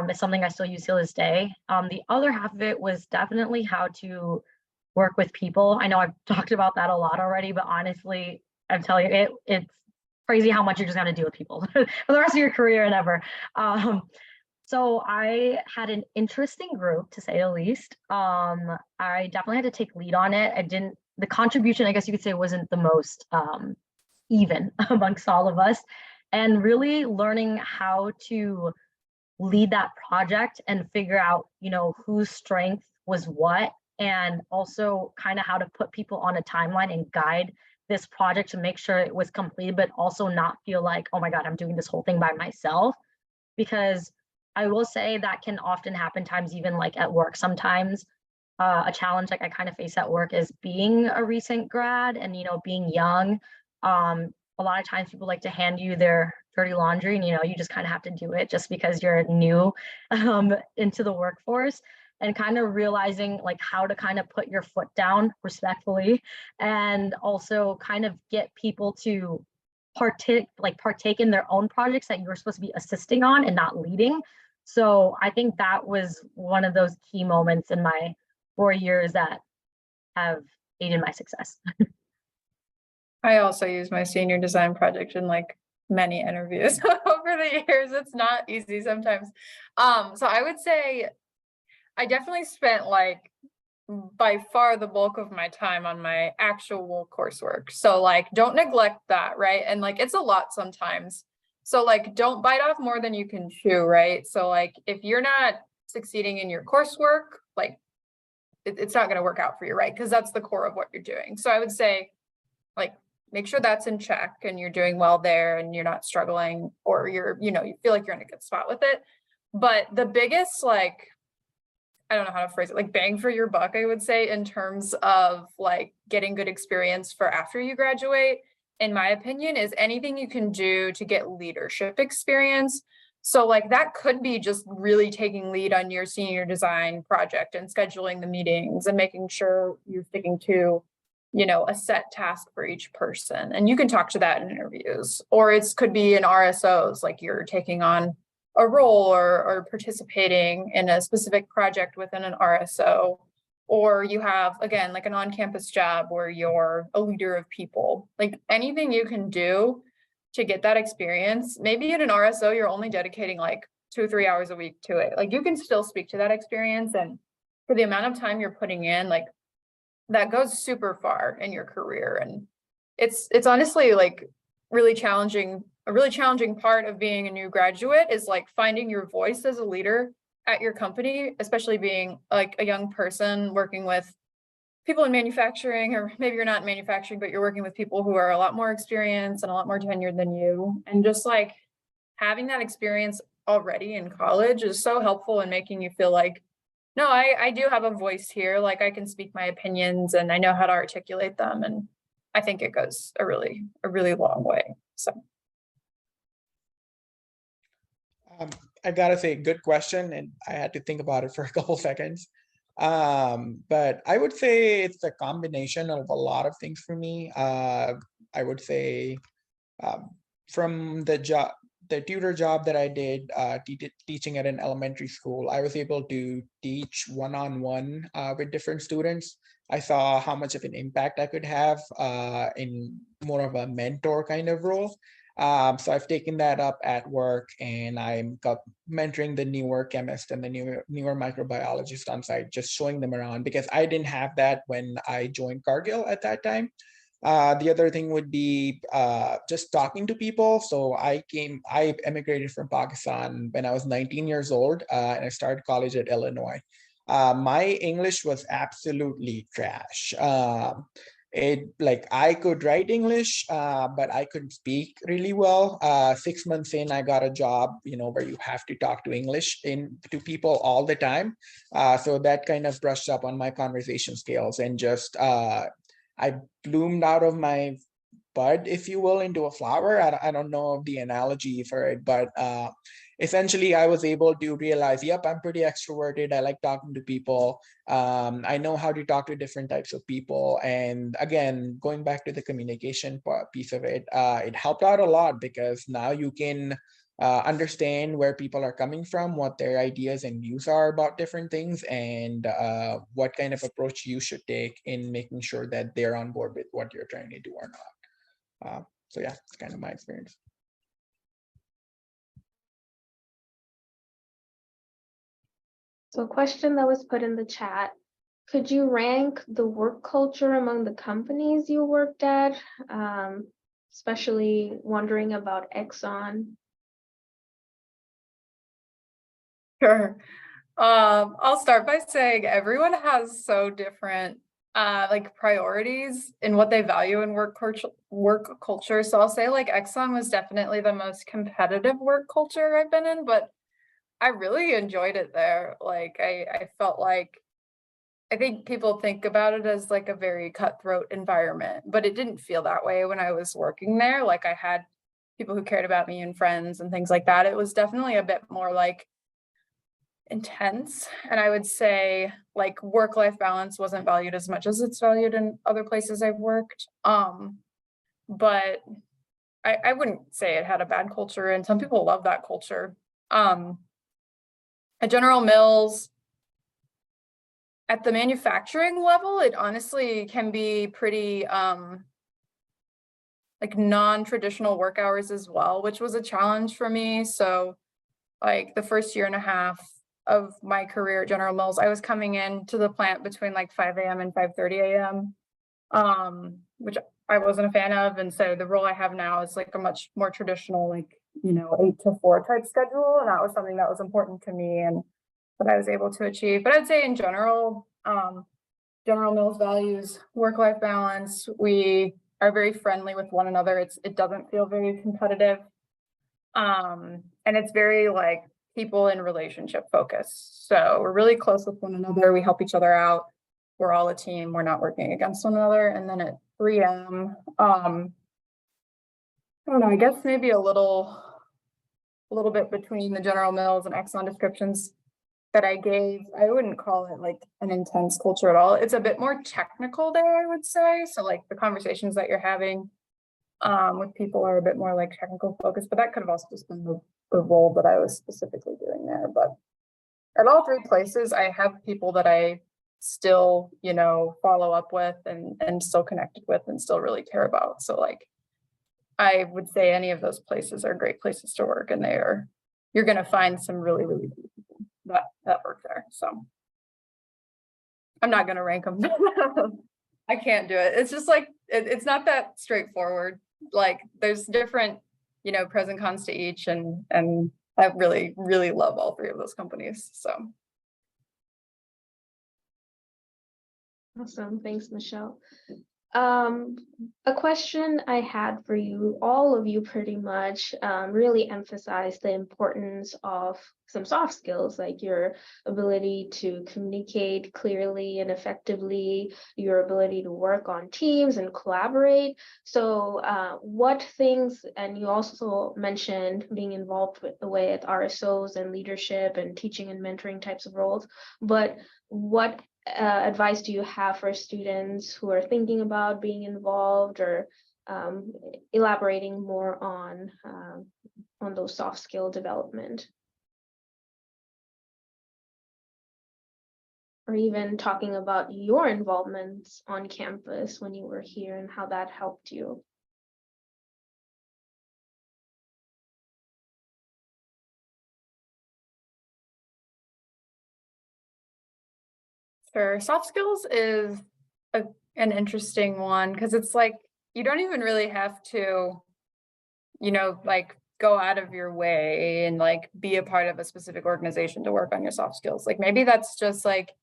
S2: Is something I still use till this day. The other half of it was definitely how to work with people. I know I've talked about that a lot already, but honestly, I'm telling you, it's crazy how much you're just gonna do with people for the rest of your career and ever. So I had an interesting group, to say the least. I definitely had to take lead on it. The contribution, I guess you could say, wasn't the most even amongst all of us, and really learning how to lead that project and figure out, whose strength was what, and also kind of how to put people on a timeline and guide this project to make sure it was completed, but also not feel like, oh my God, I'm doing this whole thing by myself. Because I will say that can often happen times, even like at work sometimes. A challenge like I kind of face at work is being a recent grad and, being young. A lot of times people like to hand you their dirty laundry and, you just kind of have to do it just because you're new into the workforce, and kind of realizing like how to kind of put your foot down respectfully, and also kind of get people to partake in their own projects that you're supposed to be assisting on and not leading. So I think that was one of those key moments in my 4 years that have aided my success.
S3: I also use my senior design project in like many interviews over the years. It's not easy sometimes. So I would say I definitely spent like by far the bulk of my time on my actual coursework. So like, don't neglect that, right? And like, it's a lot sometimes. So like, don't bite off more than you can chew, right? So like, if you're not succeeding in your coursework, like it's not going to work out for you, right? Because that's the core of what you're doing. So I would say like, make sure that's in check and you're doing well there and you're not struggling, or you're, you feel like you're in a good spot with it. But the biggest, like, I don't know how to phrase it, like bang for your buck, I would say, in terms of like getting good experience for after you graduate, in my opinion, is anything you can do to get leadership experience. So like that could be just really taking lead on your senior design project and scheduling the meetings and making sure you're sticking to, a set task for each person. And you can talk to that in interviews, or it could be in RSOs, like you're taking on a role or participating in a specific project within an RSO, or you have, again, like an on-campus job where you're a leader of people. Like anything you can do to get that experience. Maybe in an RSO, you're only dedicating like 2 or 3 hours a week to it. Like you can still speak to that experience, and for the amount of time you're putting in, like that goes super far in your career. And it's honestly like really challenging. A really challenging part of being a new graduate is like finding your voice as a leader at your company, especially being like a young person working with people in manufacturing, or maybe you're not in manufacturing, but you're working with people who are a lot more experienced and a lot more tenured than you. And just like having that experience already in college is so helpful in making you feel like, no, I do have a voice here. Like I can speak my opinions and I know how to articulate them. And I think it goes a really long way. So.
S4: I gotta say, good question, and I had to think about it for a couple seconds. But I would say it's a combination of a lot of things for me. I would say from the tutor job that I did, teaching at an elementary school, I was able to teach one-on-one with different students. I saw how much of an impact I could have in more of a mentor kind of role. So I've taken that up at work, and I'm mentoring the newer chemist and the newer microbiologist on site, just showing them around, because I didn't have that when I joined Cargill at that time. The other thing would be just talking to people. So I emigrated from Pakistan when I was 19 years old, and I started college at Illinois. My English was absolutely trash. I could write English, but I couldn't speak really well. 6 months in, I got a job, where you have to talk to English to people all the time. So that kind of brushed up on my conversation skills, and just I bloomed out of my bud, if you will, into a flower. I don't know the analogy for it, but essentially I was able to realize, yep, I'm pretty extroverted. I like talking to people. I know how to talk to different types of people. And again, going back to the communication piece of it, it helped out a lot, because now you can understand where people are coming from, what their ideas and views are about different things, and what kind of approach you should take in making sure that they're on board with what you're trying to do or not. So yeah, it's kind of my experience.
S1: So a question that was put in the chat: could you rank the work culture among the companies you worked at? Especially wondering about Exxon.
S3: Sure. I'll start by saying everyone has so different priorities in what they value in work culture. So I'll say like Exxon was definitely the most competitive work culture I've been in, but I really enjoyed it there. Like I felt like, I think people think about it as like a very cutthroat environment, but it didn't feel that way when I was working there. Like I had people who cared about me and friends and things like that. It was definitely a bit more like intense. And I would say like work-life balance wasn't valued as much as it's valued in other places I've worked. But I wouldn't say it had a bad culture, and some people love that culture. At General Mills, at the manufacturing level, it honestly can be pretty like non-traditional work hours as well, which was a challenge for me. So like the first year and a half of my career at General Mills, I was coming in to the plant between like 5 a.m. and 5:30 a.m., which I wasn't a fan of. And so the role I have now is like a much more traditional, like, 8 to 4 type schedule. And that was something that was important to me and that I was able to achieve. But I'd say in general, General Mills values work-life balance. We are very friendly with one another. It doesn't feel very competitive. And it's very like people in relationship focused. So we're really close with one another. We help each other out. We're all a team. We're not working against one another. And then at 3M, I don't know, I guess maybe a little bit between the General Mills and Exxon descriptions that I gave. I wouldn't call it like an intense culture at all. It's a bit more technical there, I would say. So like the conversations that you're having with people are a bit more like technical focused, but that could have also just been the role that I was specifically doing there. But at all 3 places, I have people that I still, follow up with and still connected with and still really care about. So like, I would say any of those places are great places to work, and you're going to find some really, really good people that work there. So I'm not going to rank them. I can't do it. It's just like, it's not that straightforward. Like there's different, pros and cons to each. And I really, really love all 3 of those companies. So.
S1: Awesome. Thanks, Michelle. A question I had for you, all of you pretty much really emphasized the importance of some soft skills, like your ability to communicate clearly and effectively, your ability to work on teams and collaborate. So what things, and you also mentioned being involved with RSOs and leadership and teaching and mentoring types of roles, but what advice do you have for students who are thinking about being involved or elaborating more on those soft skill development? Or even talking about your involvements on campus when you were here and how that helped you.
S3: Sure. Soft skills is an interesting one because it's like you don't even really have to, like go out of your way and like be a part of a specific organization to work on your soft skills. Like maybe that's just like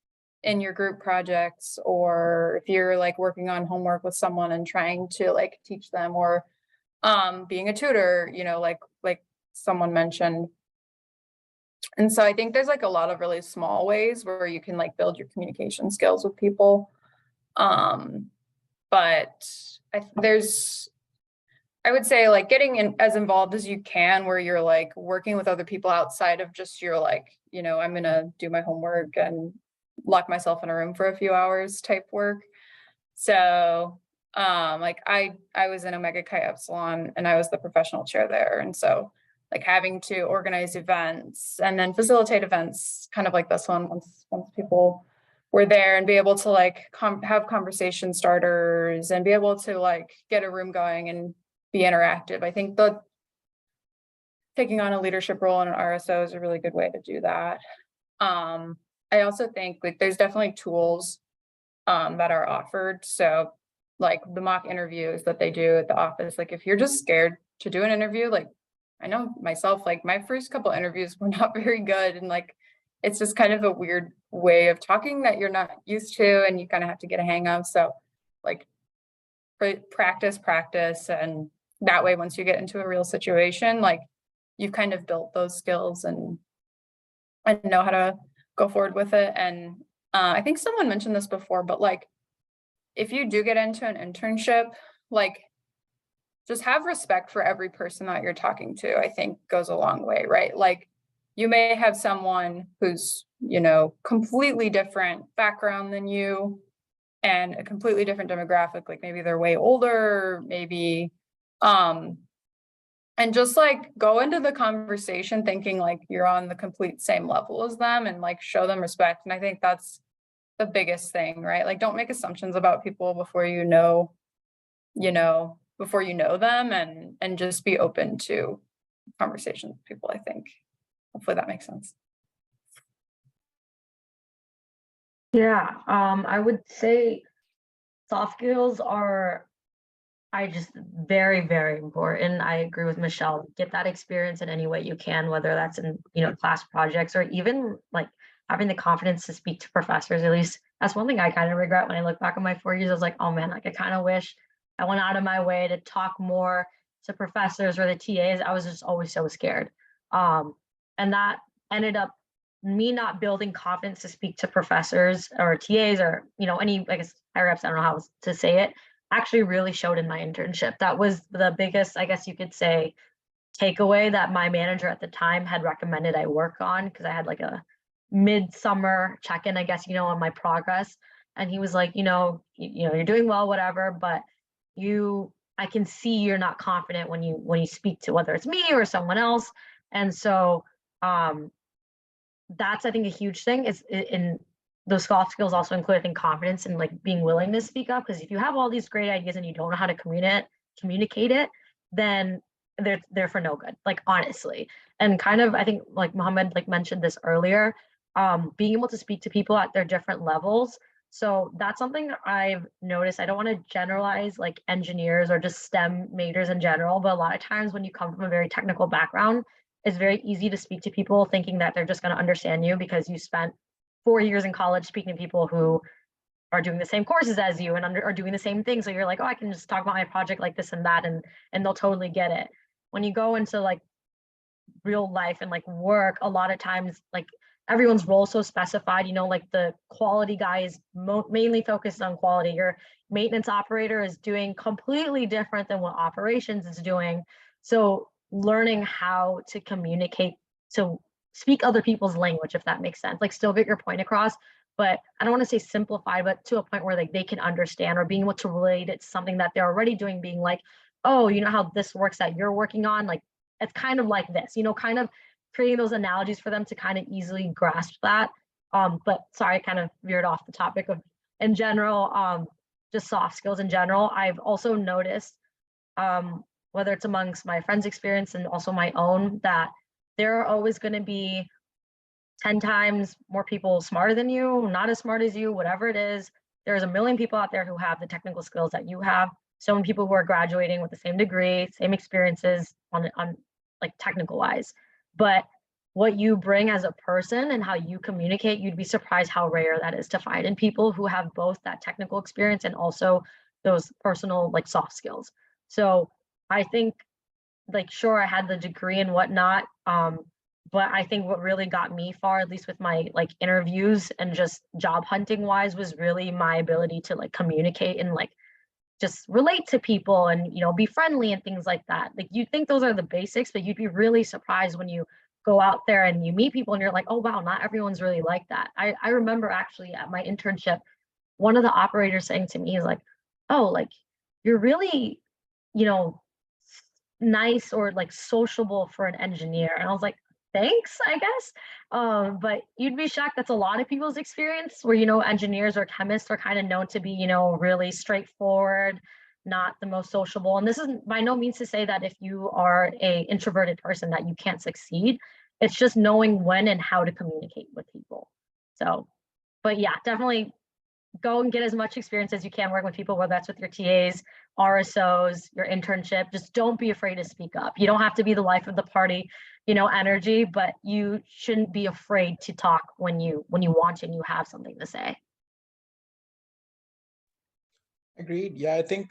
S3: in your group projects, or if you're like working on homework with someone and trying to like teach them, or being a tutor, you know, like someone mentioned. And so I think there's like a lot of really small ways where you can like build your communication skills with people. But I would say like getting in as involved as you can, where you're like working with other people outside of just your like, you know, I'm gonna do my homework and lock myself in a room for a few hours type work. So like I was in Omega Chi Epsilon and I was the professional chair there. And so like having to organize events and then facilitate events kind of like this one once people were there, and be able to like have conversation starters and be able to like get a room going and be interactive. I think taking on a leadership role in an RSO is a really good way to do that. I also think like there's definitely tools that are offered. So like the mock interviews that they do at the office, like if you're just scared to do an interview, like I know myself, like my first couple interviews were not very good, and like it's just kind of a weird way of talking that you're not used to and you kind of have to get a hang of. So like practice, and that way once you get into a real situation, like you've kind of built those skills and know how to go forward with it. And I think someone mentioned this before, but like if you do get into an internship, like just have respect for every person that you're talking to, I think goes a long way, right? Like you may have someone who's, you know, completely different background than you and a completely different demographic, like maybe they're way older, maybe, and just like go into the conversation thinking like you're on the complete same level as them and like show them respect. And I think that's the biggest thing, right? Like don't make assumptions about people before you know them, and just be open to conversations with people, I think. Hopefully that makes sense.
S2: Yeah, I would say soft skills are very, very important. I agree with Michelle. Get that experience in any way you can, whether that's in, you know, class projects or even like having the confidence to speak to professors. At least that's one thing I kind of regret when I look back on my 4 years. I was like, oh man, like I kind of wish I went out of my way to talk more to professors or the TAs. I was just always so scared. And that ended up me not building confidence to speak to professors or TAs or, you know, any, I guess, higher ups, I don't know how to say it, actually really showed in my internship. That was the biggest, I guess you could say, takeaway that my manager at the time had recommended I work on, because I had like a midsummer check-in, I guess, you know, on my progress. And he was like, you know, you're doing well, whatever, but I can see you're not confident when you speak to whether it's me or someone else. And so that's, I think, a huge thing is in those soft skills also include, I think, confidence and like being willing to speak up. Because if you have all these great ideas and you don't know how to communicate it, then they're for no good, like honestly. And kind of, I think like Mohammad like mentioned this earlier, being able to speak to people at their different levels. So that's something that I've noticed. I don't want to generalize like engineers or just STEM majors in general, but a lot of times when you come from a very technical background, it's very easy to speak to people thinking that they're just going to understand you because you spent 4 years in college speaking to people who are doing the same courses as you and are doing the same thing. So you're like, oh, I can just talk about my project like this and that, and they'll totally get it. When you go into like real life and like work, a lot of times like everyone's role is so specified, you know, like the quality guy is mainly focused on quality. Your maintenance operator is doing completely different than what operations is doing. So learning how to communicate, to speak other people's language, if that makes sense, like still get your point across, but I don't want to say simplified, but to a point where like they can understand, or being able to relate it to something that they're already doing, being like, oh, you know how this works that you're working on, like it's kind of like this, you know, kind of creating those analogies for them to kind of easily grasp that. But sorry, I kind of veered off the topic of in general, just soft skills in general. I've also noticed, whether it's amongst my friends' experience and also my own, that there are always going to be 10 times more people smarter than you, not as smart as you, whatever it is. There's a million people out there who have the technical skills that you have. So many people who are graduating with the same degree, same experiences on like technical wise. But what you bring as a person and how you communicate, you'd be surprised how rare that is to find in people who have both that technical experience and also those personal like soft skills. So I think like sure I had the degree and whatnot, but I think what really got me far, at least with my like interviews and just job hunting wise, was really my ability to like communicate and like just relate to people and be friendly and things like that. Like you think those are the basics, but you'd be really surprised when you go out there and you meet people and you're like, oh wow, not everyone's really like that. I remember actually at my internship, one of the operators saying to me is like, oh, like you're really, you know, nice or like sociable for an engineer. And I was like, thanks, I guess. But you'd be shocked. That's a lot of people's experience where, engineers or chemists are kind of known to be, really straightforward, not the most sociable. And this is by no means to say that if you are a introverted person that you can't succeed. It's just knowing when and how to communicate with people. So, but yeah, definitely go and get as much experience as you can working with people, whether that's with your TAs, RSOs, your internship. Just don't be afraid to speak up. You don't have to be the life of the party, energy, but you shouldn't be afraid to talk when you want to and you have something to say.
S4: Agreed. Yeah, I think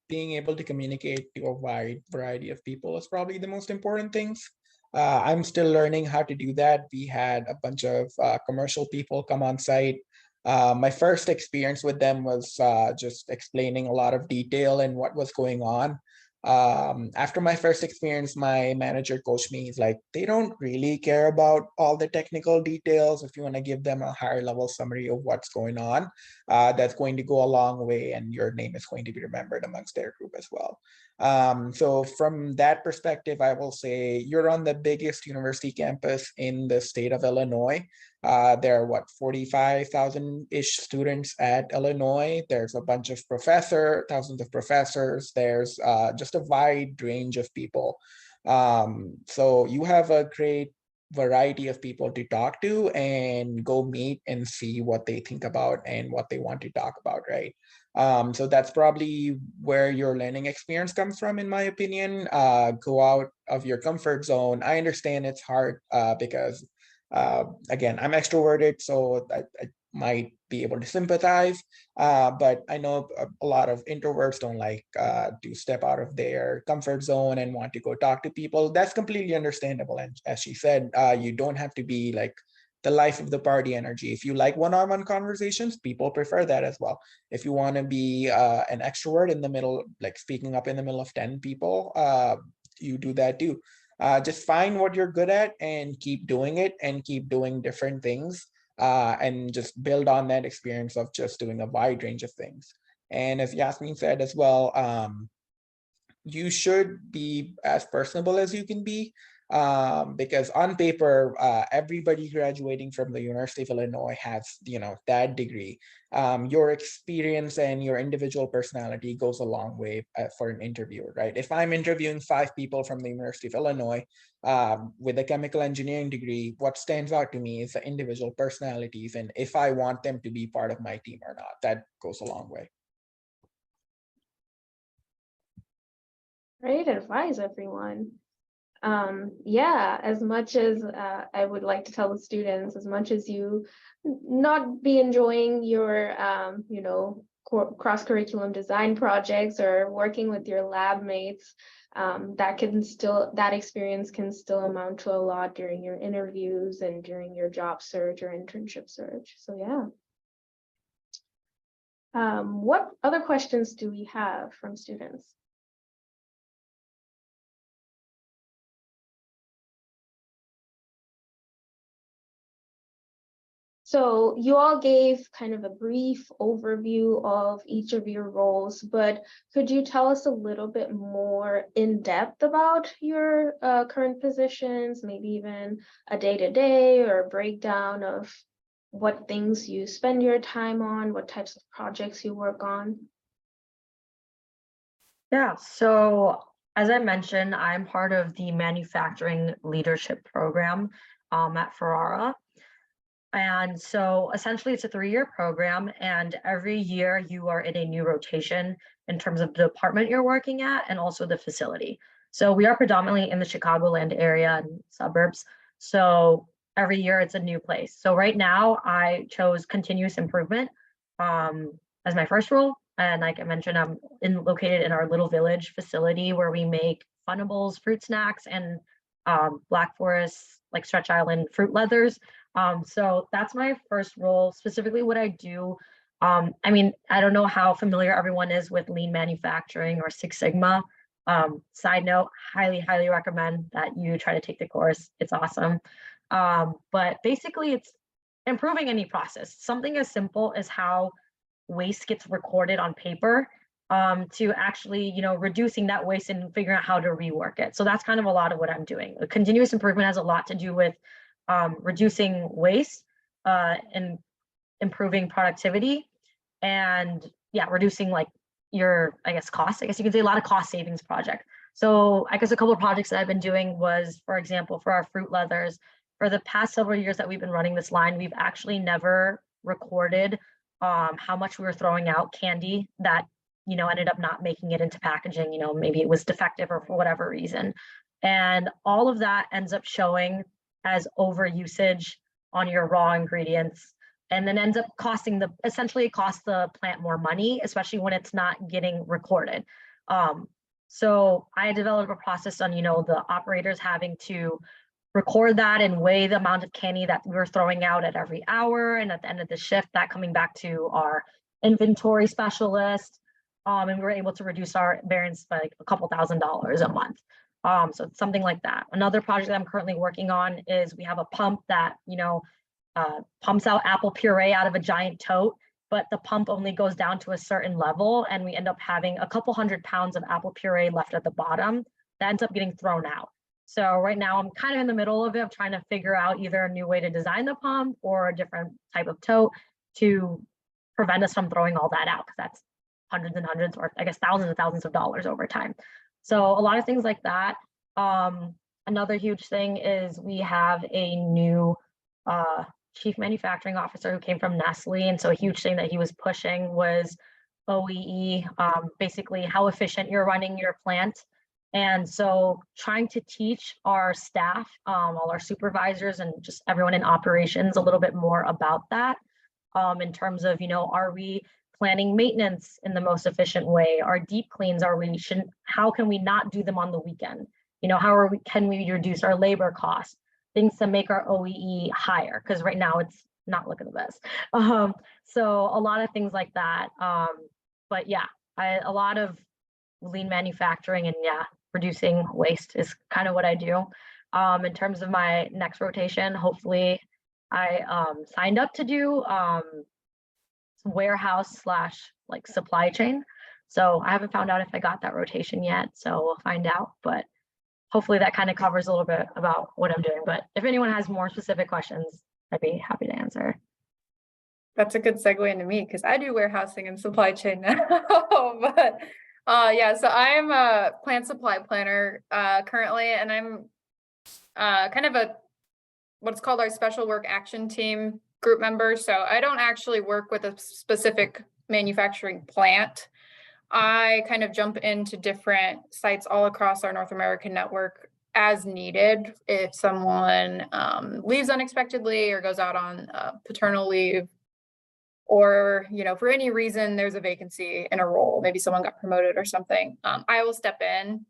S4: being able to communicate to a wide variety of people is probably the most important things. I'm still learning how to do that. We had a bunch of commercial people come on site. My first experience with them was just explaining a lot of detail and what was going on. After my first experience, my manager coached me. He's like, they don't really care about all the technical details. If you want to give them a higher level summary of what's going on, that's going to go a long way and your name is going to be remembered amongst their group as well. So from that perspective, I will say you're on the biggest university campus in the state of Illinois. There are 45,000-ish students at Illinois. There's a bunch of thousands of professors. There's just a wide range of people. So you have a great variety of people to talk to and go meet and see what they think about and what they want to talk about, right? So that's probably where your learning experience comes from, in my opinion. Go out of your comfort zone. I understand it's hard because again, I'm extroverted, so I might be able to sympathize, but I know a lot of introverts don't like to step out of their comfort zone and want to go talk to people. That's completely understandable. And as she said, you don't have to be like the life of the party energy. If you like one-on-one conversations, people prefer that as well. If you want to be an extrovert in the middle, like speaking up in the middle of 10 people, you do that too. Just find what you're good at and keep doing it and keep doing different things and just build on that experience of just doing a wide range of things. And as Yasmin said as well, you should be as personable as you can be, because on paper, everybody graduating from the University of Illinois has, that degree. Your experience and your individual personality goes a long way for an interviewer, right? If I'm interviewing 5 people from the University of Illinois with a chemical engineering degree, what stands out to me is the individual personalities and if I want them to be part of my team or not. That goes a long way.
S1: Great advice, everyone. Yeah, as much as I would like to tell the students, as much as you not be enjoying your, cross-curriculum design projects or working with your lab mates, that experience can still amount to a lot during your interviews and during your job search or internship search. So yeah. What other questions do we have from students? So you all gave kind of a brief overview of each of your roles, but could you tell us a little bit more in depth about your current positions, maybe even a day-to-day or a breakdown of what things you spend your time on, what types of projects you work on?
S2: Yeah, so as I mentioned, I'm part of the manufacturing leadership program at Ferrara. And so essentially it's a 3-year program and every year you are in a new rotation in terms of the department you're working at and also the facility. So we are predominantly in the Chicagoland area and suburbs. So every year it's a new place. So right now I chose continuous improvement as my first role. And like I mentioned, I'm located in our little village facility where we make Funables, fruit snacks, and Black Forest, like Stretch Island fruit leathers. So that's my first role. Specifically what I do, I mean, I don't know how familiar everyone is with lean manufacturing or Six Sigma. Side note, highly recommend that you try to take the course. It's awesome. But basically it's improving any process. Something as simple as how waste gets recorded on paper, to actually, you know, reducing that waste and figuring out how to rework it. So that's kind of a lot of what I'm doing. Continuous improvement has a lot to do with reducing waste and improving productivity, and yeah, reducing like your, I guess, costs. I guess you can say a lot of cost savings project. So I guess a couple of projects that I've been doing was, for example, for our fruit leathers, for the past several years that we've been running this line, we've actually never recorded how much we were throwing out candy that, you know, ended up not making it into packaging. You know, maybe it was defective or for whatever reason. And all of that ends up showing as over usage on your raw ingredients, and then ends up costing essentially it costs the plant more money, especially when it's not getting recorded. So I developed a process on, you know, the operators having to record that and weigh the amount of candy that we were throwing out at every hour, and at the end of the shift, that coming back to our inventory specialist. And we were able to reduce our variance by like a couple $1,000s a month. So it's something like that. Another project that I'm currently working on is we have a pump that, you know, pumps out apple puree out of a giant tote, but the pump only goes down to a certain level, and we end up having a couple 100 pounds of apple puree left at the bottom that ends up getting thrown out. So right now I'm kind of in the middle of it, of trying to figure out either a new way to design the pump or a different type of tote to prevent us from throwing all that out, because that's hundreds and hundreds, or I guess thousands and thousands of dollars over time. So a lot of things like that. Another huge thing is we have a new chief manufacturing officer who came from Nestle. And so a huge thing that he was pushing was OEE, basically how efficient you're running your plant. And so trying to teach our staff, all our supervisors and just everyone in operations a little bit more about that, in terms of, you know, are we planning maintenance in the most efficient way? Our deep cleans, how can we not do them on the weekend? You know, can we reduce our labor costs? Things to make our OEE higher, because right now it's not looking the best. So a lot of things like that. But yeah, a lot of lean manufacturing and yeah, reducing waste is kind of what I do. In terms of my next rotation, hopefully I signed up to do warehouse / like supply chain. So I haven't found out if I got that rotation yet, so we'll find out. But hopefully that kind of covers a little bit about what I'm doing. But if anyone has more specific questions, I'd be happy to answer.
S3: That's a good segue into me, because I do warehousing and supply chain now. But yeah, so I'm a plant supply planner currently, and I'm kind of what's called our special work action team group member. So I don't actually work with a specific manufacturing plant. I kind of jump into different sites all across our North American network as needed. If someone leaves unexpectedly or goes out on paternal leave, or, you know, for any reason there's a vacancy in a role, maybe someone got promoted or something, I will step in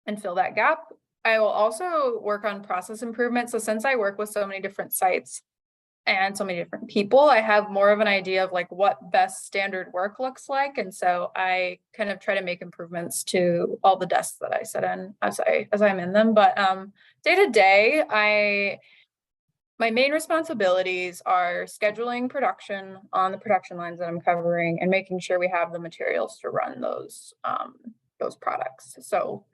S3: and fill that gap. I will also work on process improvement. So since I work with so many different sites and so many different people, I have more of an idea of like what best standard work looks like. And so I kind of try to make improvements to all the desks that I sit in as I'm in them. But day to day, my main responsibilities are scheduling production on the production lines that I'm covering and making sure we have the materials to run those products. So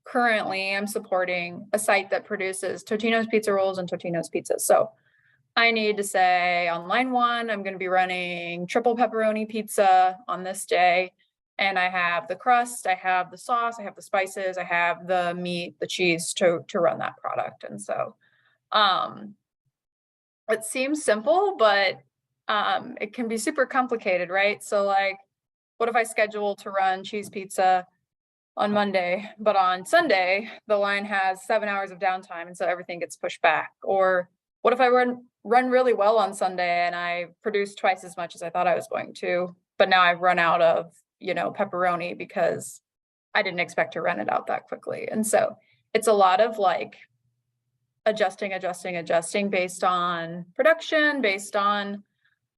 S3: currently I'm supporting a site that produces Totino's pizza rolls and Totino's pizzas. So I need to say on line 1, I'm going to be running triple pepperoni pizza on this day. And I have the crust, I have the sauce, I have the spices, I have the meat, the cheese to run that product. And so it seems simple, but it can be super complicated, right? So like, what if I schedule to run cheese pizza on Monday, but on Sunday, the line has 7 hours of downtime, and so everything gets pushed back. Or what if I run really well on Sunday and I produce twice as much as I thought I was going to, but now I've run out of, pepperoni because I didn't expect to run it out that quickly. And so it's a lot of like adjusting based on production, based on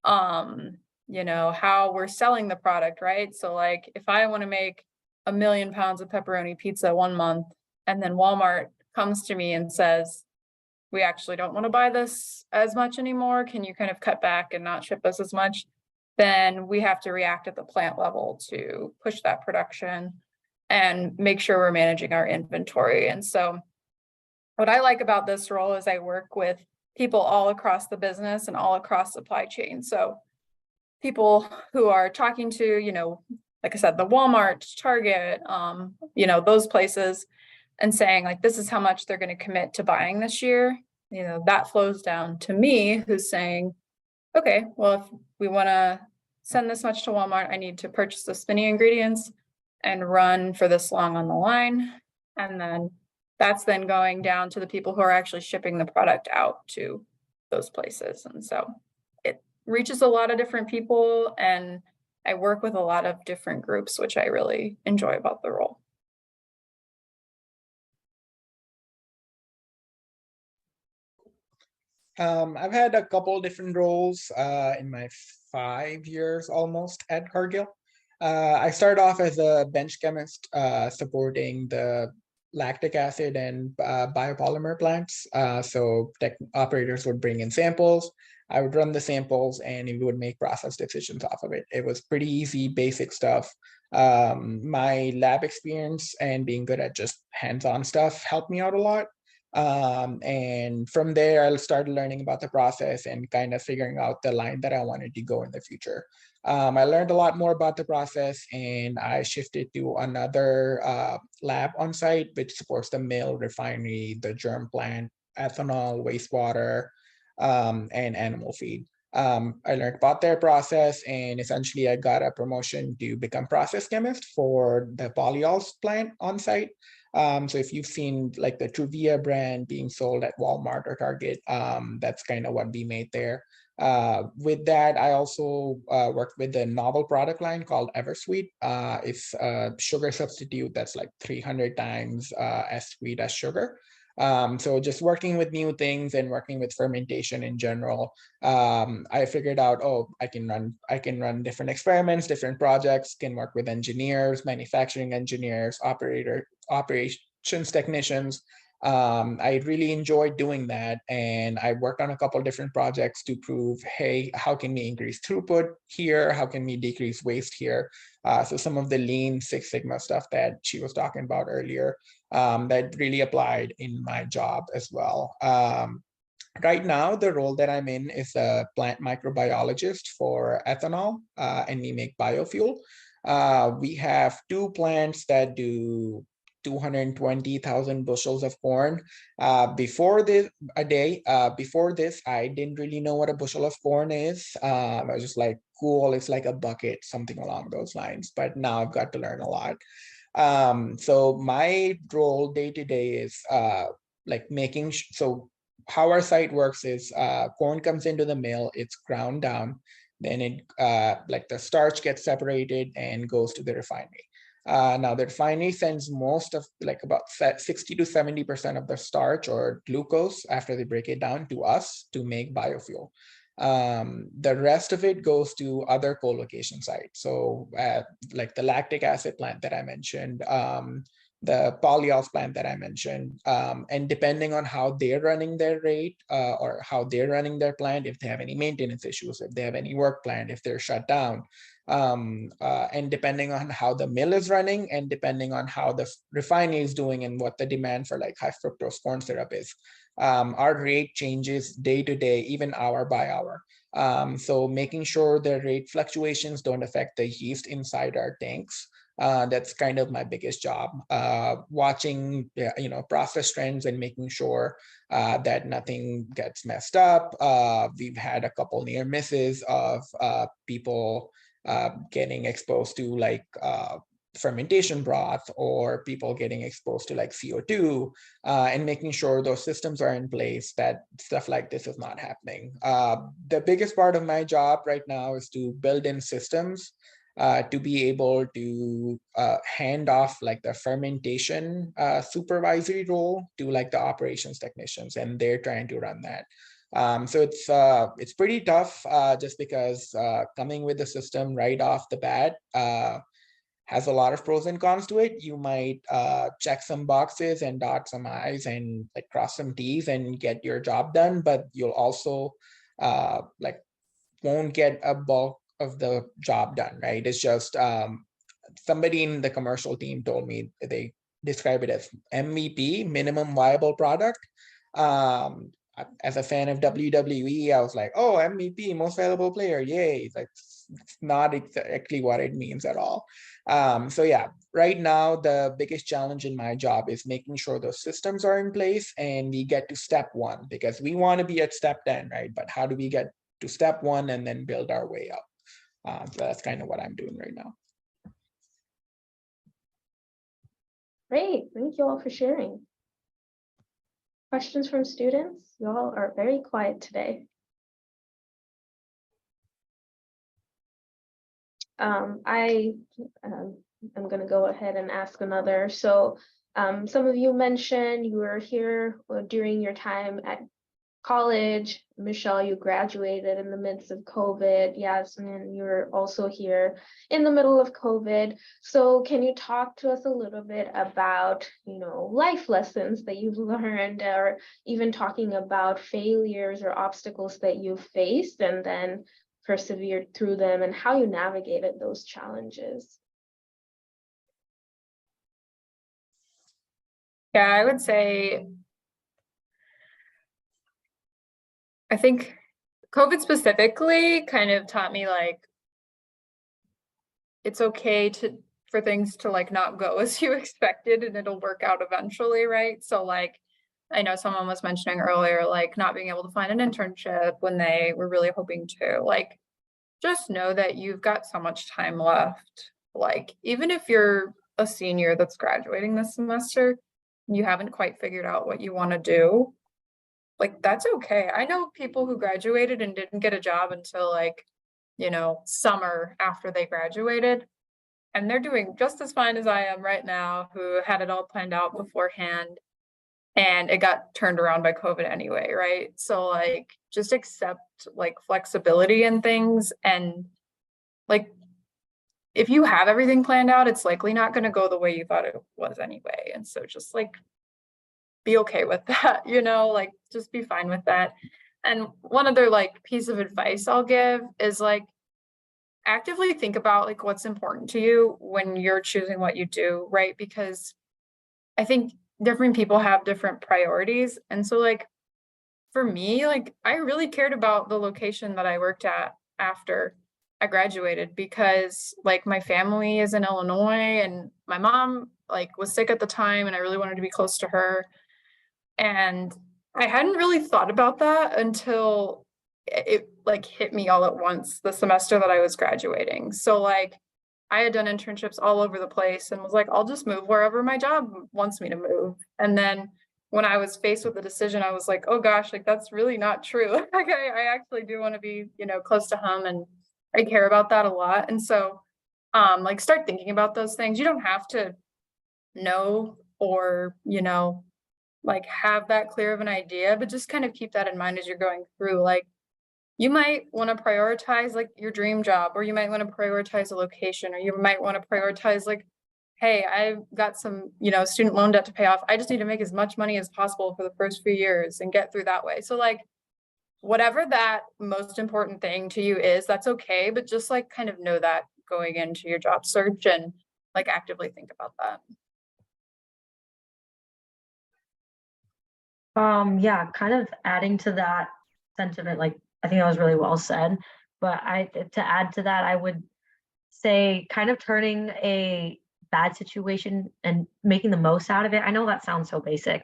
S3: how we're selling the product, right? So like if I want to make 1 million pounds of pepperoni pizza 1 month, and then Walmart comes to me and says, we actually don't want to buy this as much anymore, can you kind of cut back and not ship us as much? Then we have to react at the plant level to push that production and make sure we're managing our inventory. And so what I like about this role is I work with people all across the business and all across supply chain. So people who are talking to, like I said, the Walmart, Target, those places, and saying like, this is how much they're going to commit to buying this year. That flows down to me, who's saying, okay, well, if we want to send this much to Walmart, I need to purchase the many ingredients and run for this long on the line. And then that's then going down to the people who are actually shipping the product out to those places. And so it reaches a lot of different people, and I work with a lot of different groups, which I really enjoy about the role.
S4: I've had a couple different roles in my 5 years almost at Cargill. I started off as a bench chemist supporting the lactic acid and biopolymer plants. So tech operators would bring in samples. I would run the samples and we would make process decisions off of it. It was pretty easy, basic stuff. My lab experience and being good at just hands-on stuff helped me out a lot. And from there, I started learning about the process and kind of figuring out the line that I wanted to go in the future. I learned a lot more about the process, and I shifted to another lab on site, which supports the mill, refinery, the germ plant, ethanol, wastewater, and animal feed. I learned about their process, and essentially I got a promotion to become process chemist for the polyols plant on site. So if you've seen like the Truvia brand being sold at Walmart or Target, that's kind of what we made there. With that, I also worked with a novel product line called Eversweet. It's a sugar substitute that's like 300 times as sweet as sugar. So just working with new things and working with fermentation in general, I figured out, oh, I can run different experiments, different projects, can work with engineers, manufacturing engineers, operations technicians. I really enjoyed doing that, and I worked on a couple of different projects to prove, hey, how can we increase throughput here? How can we decrease waste here? So some of the Lean Six Sigma stuff that she was talking about earlier, that really applied in my job as well. Right now, the role that I'm in is a plant microbiologist for ethanol, and we make biofuel. We have 2 plants that do 220,000 bushels of corn. Before this, I didn't really know what a bushel of corn is. I was just like, cool, it's like a bucket, something along those lines. But now I've got to learn a lot. So my role day to day is like so how our site works is corn comes into the mill, it's ground down, then it like the starch gets separated and goes to the refinery. Now the refinery sends most of like about 60 to 70% of the starch or glucose after they break it down to us to make biofuel. The rest of it goes to other co-location sites. So like the lactic acid plant that I mentioned, the polyols plant that I mentioned, and depending on how they're running their rate or how they're running their plant, if they have any maintenance issues, if they have any work planned, if they're shut down, and depending on how the mill is running and depending on how the refinery is doing and what the demand for like high fructose corn syrup is, our rate changes day to day, even hour by hour. So making sure the rate fluctuations don't affect the yeast inside our tanks. That's kind of my biggest job, watching process trends and making sure that nothing gets messed up. We've had a couple near misses of people getting exposed to like fermentation broth, or people getting exposed to like CO2, and making sure those systems are in place that stuff like this is not happening. The biggest part of my job right now is to build in systems to be able to hand off like the fermentation supervisory role to like the operations technicians, and they're trying to run that. So it's pretty tough just because coming with the system right off the bat has a lot of pros and cons to it. You might check some boxes and dot some I's and like cross some T's and get your job done, but you'll also like won't get a bulk of the job done, right? It's just somebody in the commercial team told me they describe it as MVP, minimum viable product. As a fan of WWE, I was like, oh, MVP, most valuable player, yay. Like, it's not exactly what it means at all. So yeah, right now, the biggest challenge in my job is making sure those systems are in place and we get to step one, because we want to be at step 10, right? But how do we get to step one and then build our way up? So that's kind of what I'm doing right now.
S1: Great, thank you all for sharing. Questions from students? You all are very quiet today. I'm going to go ahead and ask another. So some of you mentioned you were here during your time at college. Michelle, you graduated in the midst of COVID. Yasmin, you're also here in the middle of COVID. So can you talk to us a little bit about, life lessons that you've learned, or even talking about failures or obstacles that you've faced and then persevered through them, and how you navigated those challenges?
S3: Yeah, I would say, I think COVID specifically kind of taught me like it's okay for things to like not go as you expected, and it'll work out eventually, right? So like I know someone was mentioning earlier, like not being able to find an internship when they were really hoping to, like just know that you've got so much time left. Like even if you're a senior that's graduating this semester, you haven't quite figured out what you want to do, like that's okay. I know people who graduated and didn't get a job until like, summer after they graduated, and they're doing just as fine as I am right now, who had it all planned out beforehand and it got turned around by COVID anyway, right? So like just accept like flexibility and things, and like if you have everything planned out, it's likely not going to go the way you thought it was anyway. And so just like be okay with that, like just be fine with that. And one other like piece of advice I'll give is like actively think about like what's important to you when you're choosing what you do, right? Because I think different people have different priorities. And so like for me, like I really cared about the location that I worked at after I graduated, because like my family is in Illinois and my mom like was sick at the time and I really wanted to be close to her. And I hadn't really thought about that until it like hit me all at once the semester that I was graduating. So like I had done internships all over the place and was like, I'll just move wherever my job wants me to move. And then when I was faced with the decision, I was like, oh gosh, like that's really not true. Like I actually do want to be, close to home, and I care about that a lot. And so like start thinking about those things. You don't have to know or, like have that clear of an idea, but just kind of keep that in mind as you're going through. Like you might want to prioritize like your dream job, or you might want to prioritize a location, or you might want to prioritize like, hey, I've got some, student loan debt to pay off. I just need to make as much money as possible for the first few years and get through that way. So like whatever that most important thing to you is, that's okay. But just like kind of know that going into your job search and like actively think about that.
S2: Yeah, kind of adding to that sentiment, like I think that was really well said. But to add to that, I would say kind of turning a bad situation and making the most out of it. I know that sounds so basic,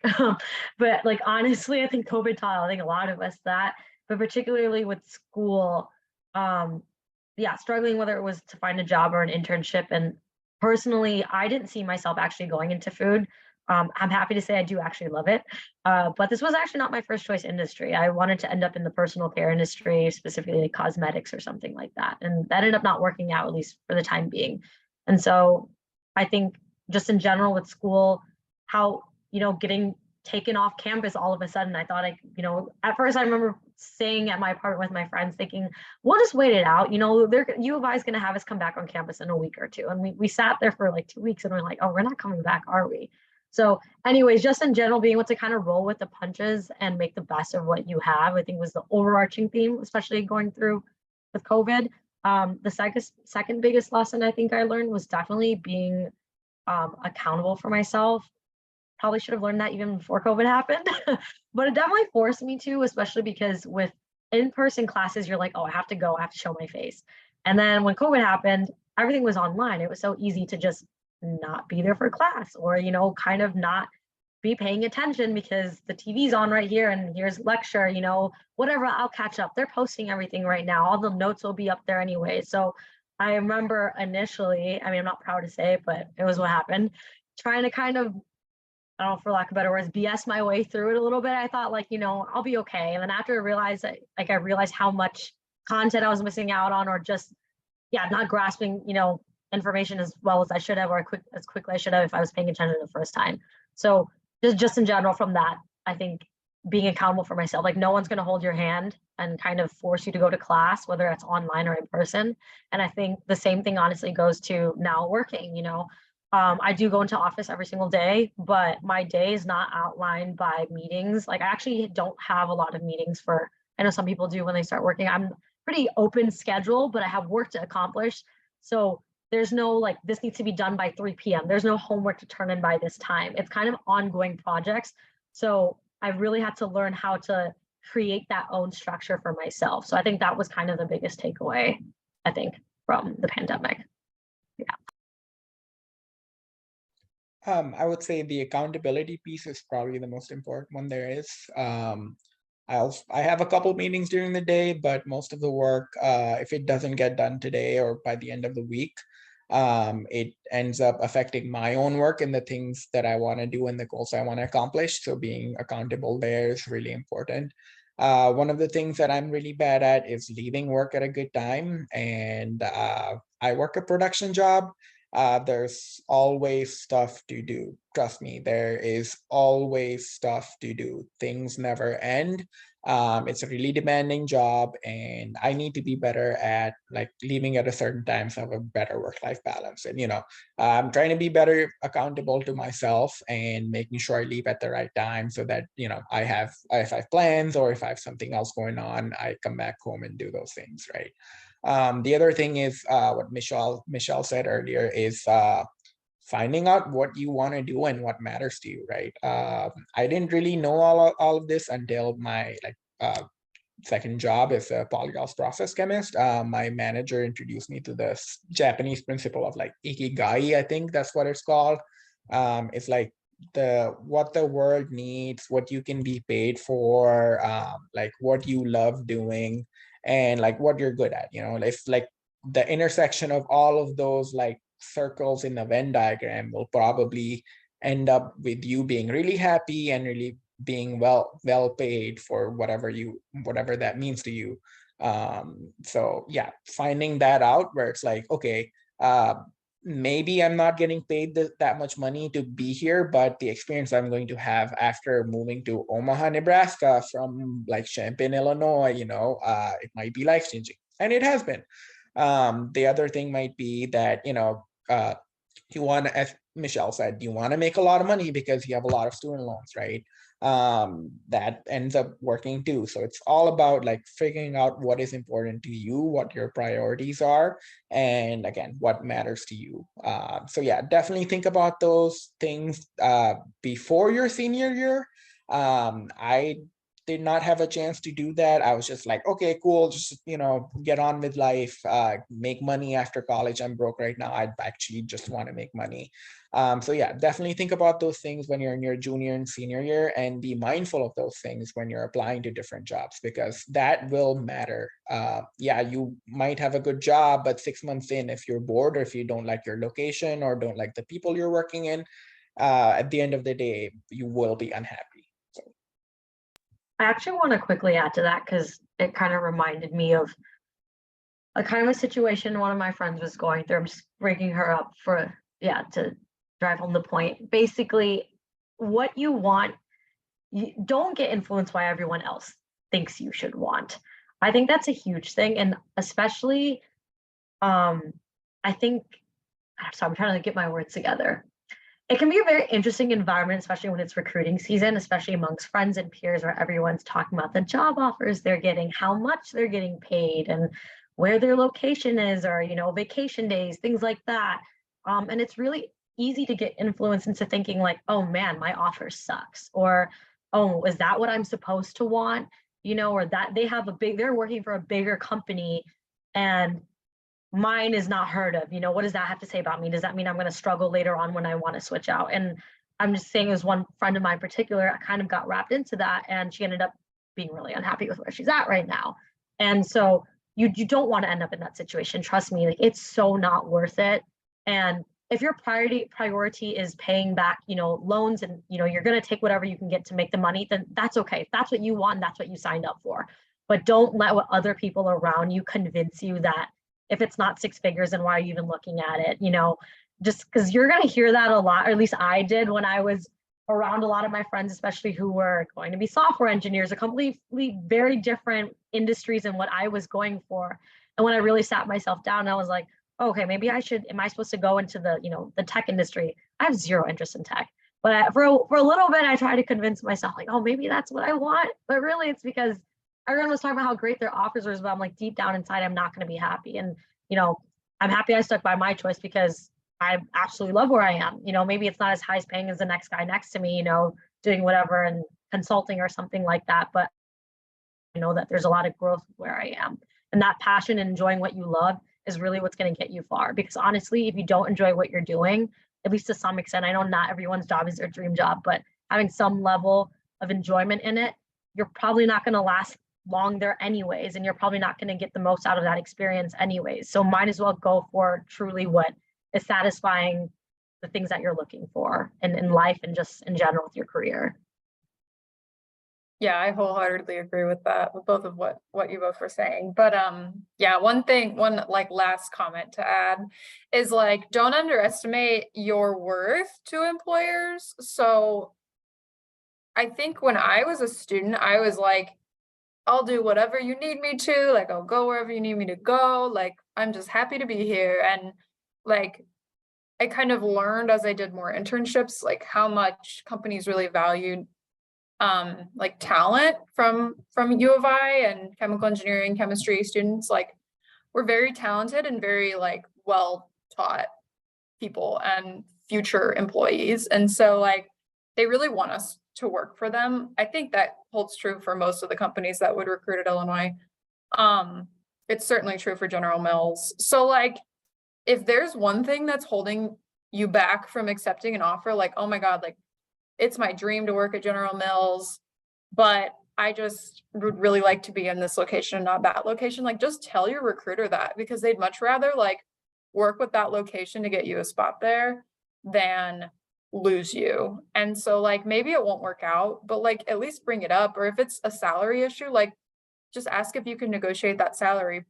S2: but like honestly, I think COVID taught, I think a lot of us that, but particularly with school, yeah, struggling whether it was to find a job or an internship. And personally, I didn't see myself actually going into food. I'm happy to say I do actually love it. But this was actually not my first choice industry. I wanted to end up in the personal care industry, specifically like cosmetics or something like that. And that ended up not working out, at least for the time being. And so I think just in general with school, how, getting taken off campus all of a sudden, I thought at first I remember staying at my apartment with my friends thinking, we'll just wait it out. U of I is going to have us come back on campus in a week or two. And we sat there for like 2 weeks and we're like, oh, we're not coming back, are we? So anyways, just in general, being able to kind of roll with the punches and make the best of what you have, I think was the overarching theme, especially going through with COVID. The second biggest lesson I think I learned was definitely being accountable for myself. Probably should have learned that even before COVID happened, but it definitely forced me to, especially because with in-person classes, you're like, oh, I have to go, I have to show my face. And then when COVID happened, everything was online. It was so easy to just not be there for class or, kind of not be paying attention because the TV's on right here and here's lecture, whatever, I'll catch up. They're posting everything right now. All the notes will be up there anyway. So I remember initially, I'm not proud to say it, but it was what happened, trying to kind of, I don't know, for lack of better words, BS my way through it a little bit. I thought I'll be okay. And then after I realized that, I realized how much content I was missing out on or just, not grasping, information as well as I should have or as quickly as I should have if I was paying attention the first time. So just in general from that, I think being accountable for myself, like no one's going to hold your hand and kind of force you to go to class, whether it's online or in person. And I think the same thing honestly goes to now working, I do go into office every single day, but my day is not outlined by meetings. Like I actually don't have a lot of meetings I know some people do when they start working. I'm pretty open schedule, but I have work to accomplish. So there's no like, this needs to be done by 3 p.m. There's no homework to turn in by this time. It's kind of ongoing projects. So I really had to learn how to create that own structure for myself. So I think that was kind of the biggest takeaway, I think, from the pandemic. Yeah.
S4: I would say the accountability piece is probably the most important one there is. I have a couple meetings during the day, but most of the work, if it doesn't get done today or by the end of the week, it ends up affecting my own work and the things that I want to do and the goals I want to accomplish. So being accountable there is really important. One of the things that I'm really bad at is leaving work at a good time. And I work a production job. There's always stuff to do. Trust me, there is always stuff to do. Things never end. It's a really demanding job, and I need to be better at like leaving at a certain time so I have a better work-life balance. And I'm trying to be better accountable to myself and making sure I leave at the right time so that if I have plans or if I have something else going on, I come back home and do those things, right? The other thing is what Michelle said earlier is finding out what you want to do and what matters to you, right? I didn't really know all of this until my second job as a polygonal process chemist. My manager introduced me to this Japanese principle of like ikigai, I think that's what it's called. It's like what the world needs, what you can be paid for, like what you love doing, and like what you're good at. If like the intersection of all of those like circles in the Venn diagram will probably end up with you being really happy and really being well paid for whatever that means to you. So yeah, finding that out where it's like, okay, maybe I'm not getting paid that much money to be here, but the experience I'm going to have after moving to Omaha, Nebraska from like Champaign, Illinois, it might be life-changing, and it has been. The other thing might be that you want to, as Michelle said, you want to make a lot of money because you have a lot of student loans, right? That ends up working too. So it's all about like figuring out what is important to you, what your priorities are, and again, what matters to you. So yeah, definitely think about those things before your senior year. I did not have a chance to do that. I was just like, okay, cool, just, you know, get on with life, make money after college. I'm broke right now. I actually just want to make money. So yeah, definitely think about those things when you're in your junior and senior year, and be mindful of those things when you're applying to different jobs, because that will matter. Yeah, you might have a good job, but 6 months in, if you're bored, or if you don't like your location or don't like the people you're working in, at the end of the day, you will be unhappy.
S2: I actually want to quickly add to that because it kind of reminded me of a kind of a situation one of my friends was going through. I'm just breaking her up for, yeah, to drive home the point. Basically, what you want, you don't get influenced by everyone else thinks you should want. I think that's a huge thing. And especially, I think, so I'm trying to get my words together. It can be a very interesting environment, especially when it's recruiting season, especially amongst friends and peers, where everyone's talking about the job offers they're getting, how much they're getting paid, and where their location is, or, you know, vacation days, things like that. And it's really easy to get influenced into thinking like, oh man, my offer sucks, or oh, is that what I'm supposed to want? You know, or that they have they're working for a bigger company and mine is not heard of. You know, what does that have to say about me? Does that mean I'm going to struggle later on when I want to switch out? And I'm just saying, as one friend of mine in particular, I kind of got wrapped into that, and she ended up being really unhappy with where she's at right now. And so you don't want to end up in that situation. Trust me, like, it's so not worth it. And if your priority is paying back, you know, loans, and, you know, you're going to take whatever you can get to make the money, then that's okay. If that's what you want, that's what you signed up for. But don't let what other people around you convince you that if it's not 6 figures, then why are you even looking at it? You know, just because you're going to hear that a lot, or at least I did when I was around a lot of my friends, especially who were going to be software engineers, a completely very different industries than what I was going for. And when I really sat myself down, I was like, okay, maybe I should, am I supposed to go into the, you know, the tech industry? I have zero interest in tech. But for a little bit, I tried to convince myself like, oh, maybe that's what I want. But really it's because everyone was talking about how great their offers were, but I'm like, deep down inside, I'm not going to be happy. And, you know, I'm happy I stuck by my choice because I absolutely love where I am. You know, maybe it's not as high paying as the next guy next to me, you know, doing whatever and consulting or something like that. But I know that there's a lot of growth where I am. And that passion and enjoying what you love is really what's going to get you far. Because honestly, if you don't enjoy what you're doing, at least to some extent, I know not everyone's job is their dream job, but having some level of enjoyment in it, you're probably not going to last long there anyways, and you're probably not going to get the most out of that experience anyways. So might as well go for truly what is satisfying the things that you're looking for in life and just in general with your career.
S3: Yeah, I wholeheartedly agree with that, with both of what you both were saying. But yeah, one like last comment to add is like, don't underestimate your worth to employers. So I think when I was a student, I was like, I'll do whatever you need me to, like, I'll go wherever you need me to go. Like, I'm just happy to be here. And like, I kind of learned as I did more internships, like how much companies really valued like talent from U of I and chemical engineering, chemistry students. Like, we're very talented and very like well taught people and future employees. And so like, they really want us to work for them. I think that holds true for most of the companies that would recruit at Illinois. It's certainly true for General Mills. So like, if there's one thing that's holding you back from accepting an offer, like, oh my God, like, it's my dream to work at General Mills, but I just would really like to be in this location and not that location. Like, just tell your recruiter that, because they'd much rather like work with that location to get you a spot there than lose you. And so like, maybe it won't work out, but like, at least bring it up. Or if it's a salary issue, like, just ask if you can negotiate that salary.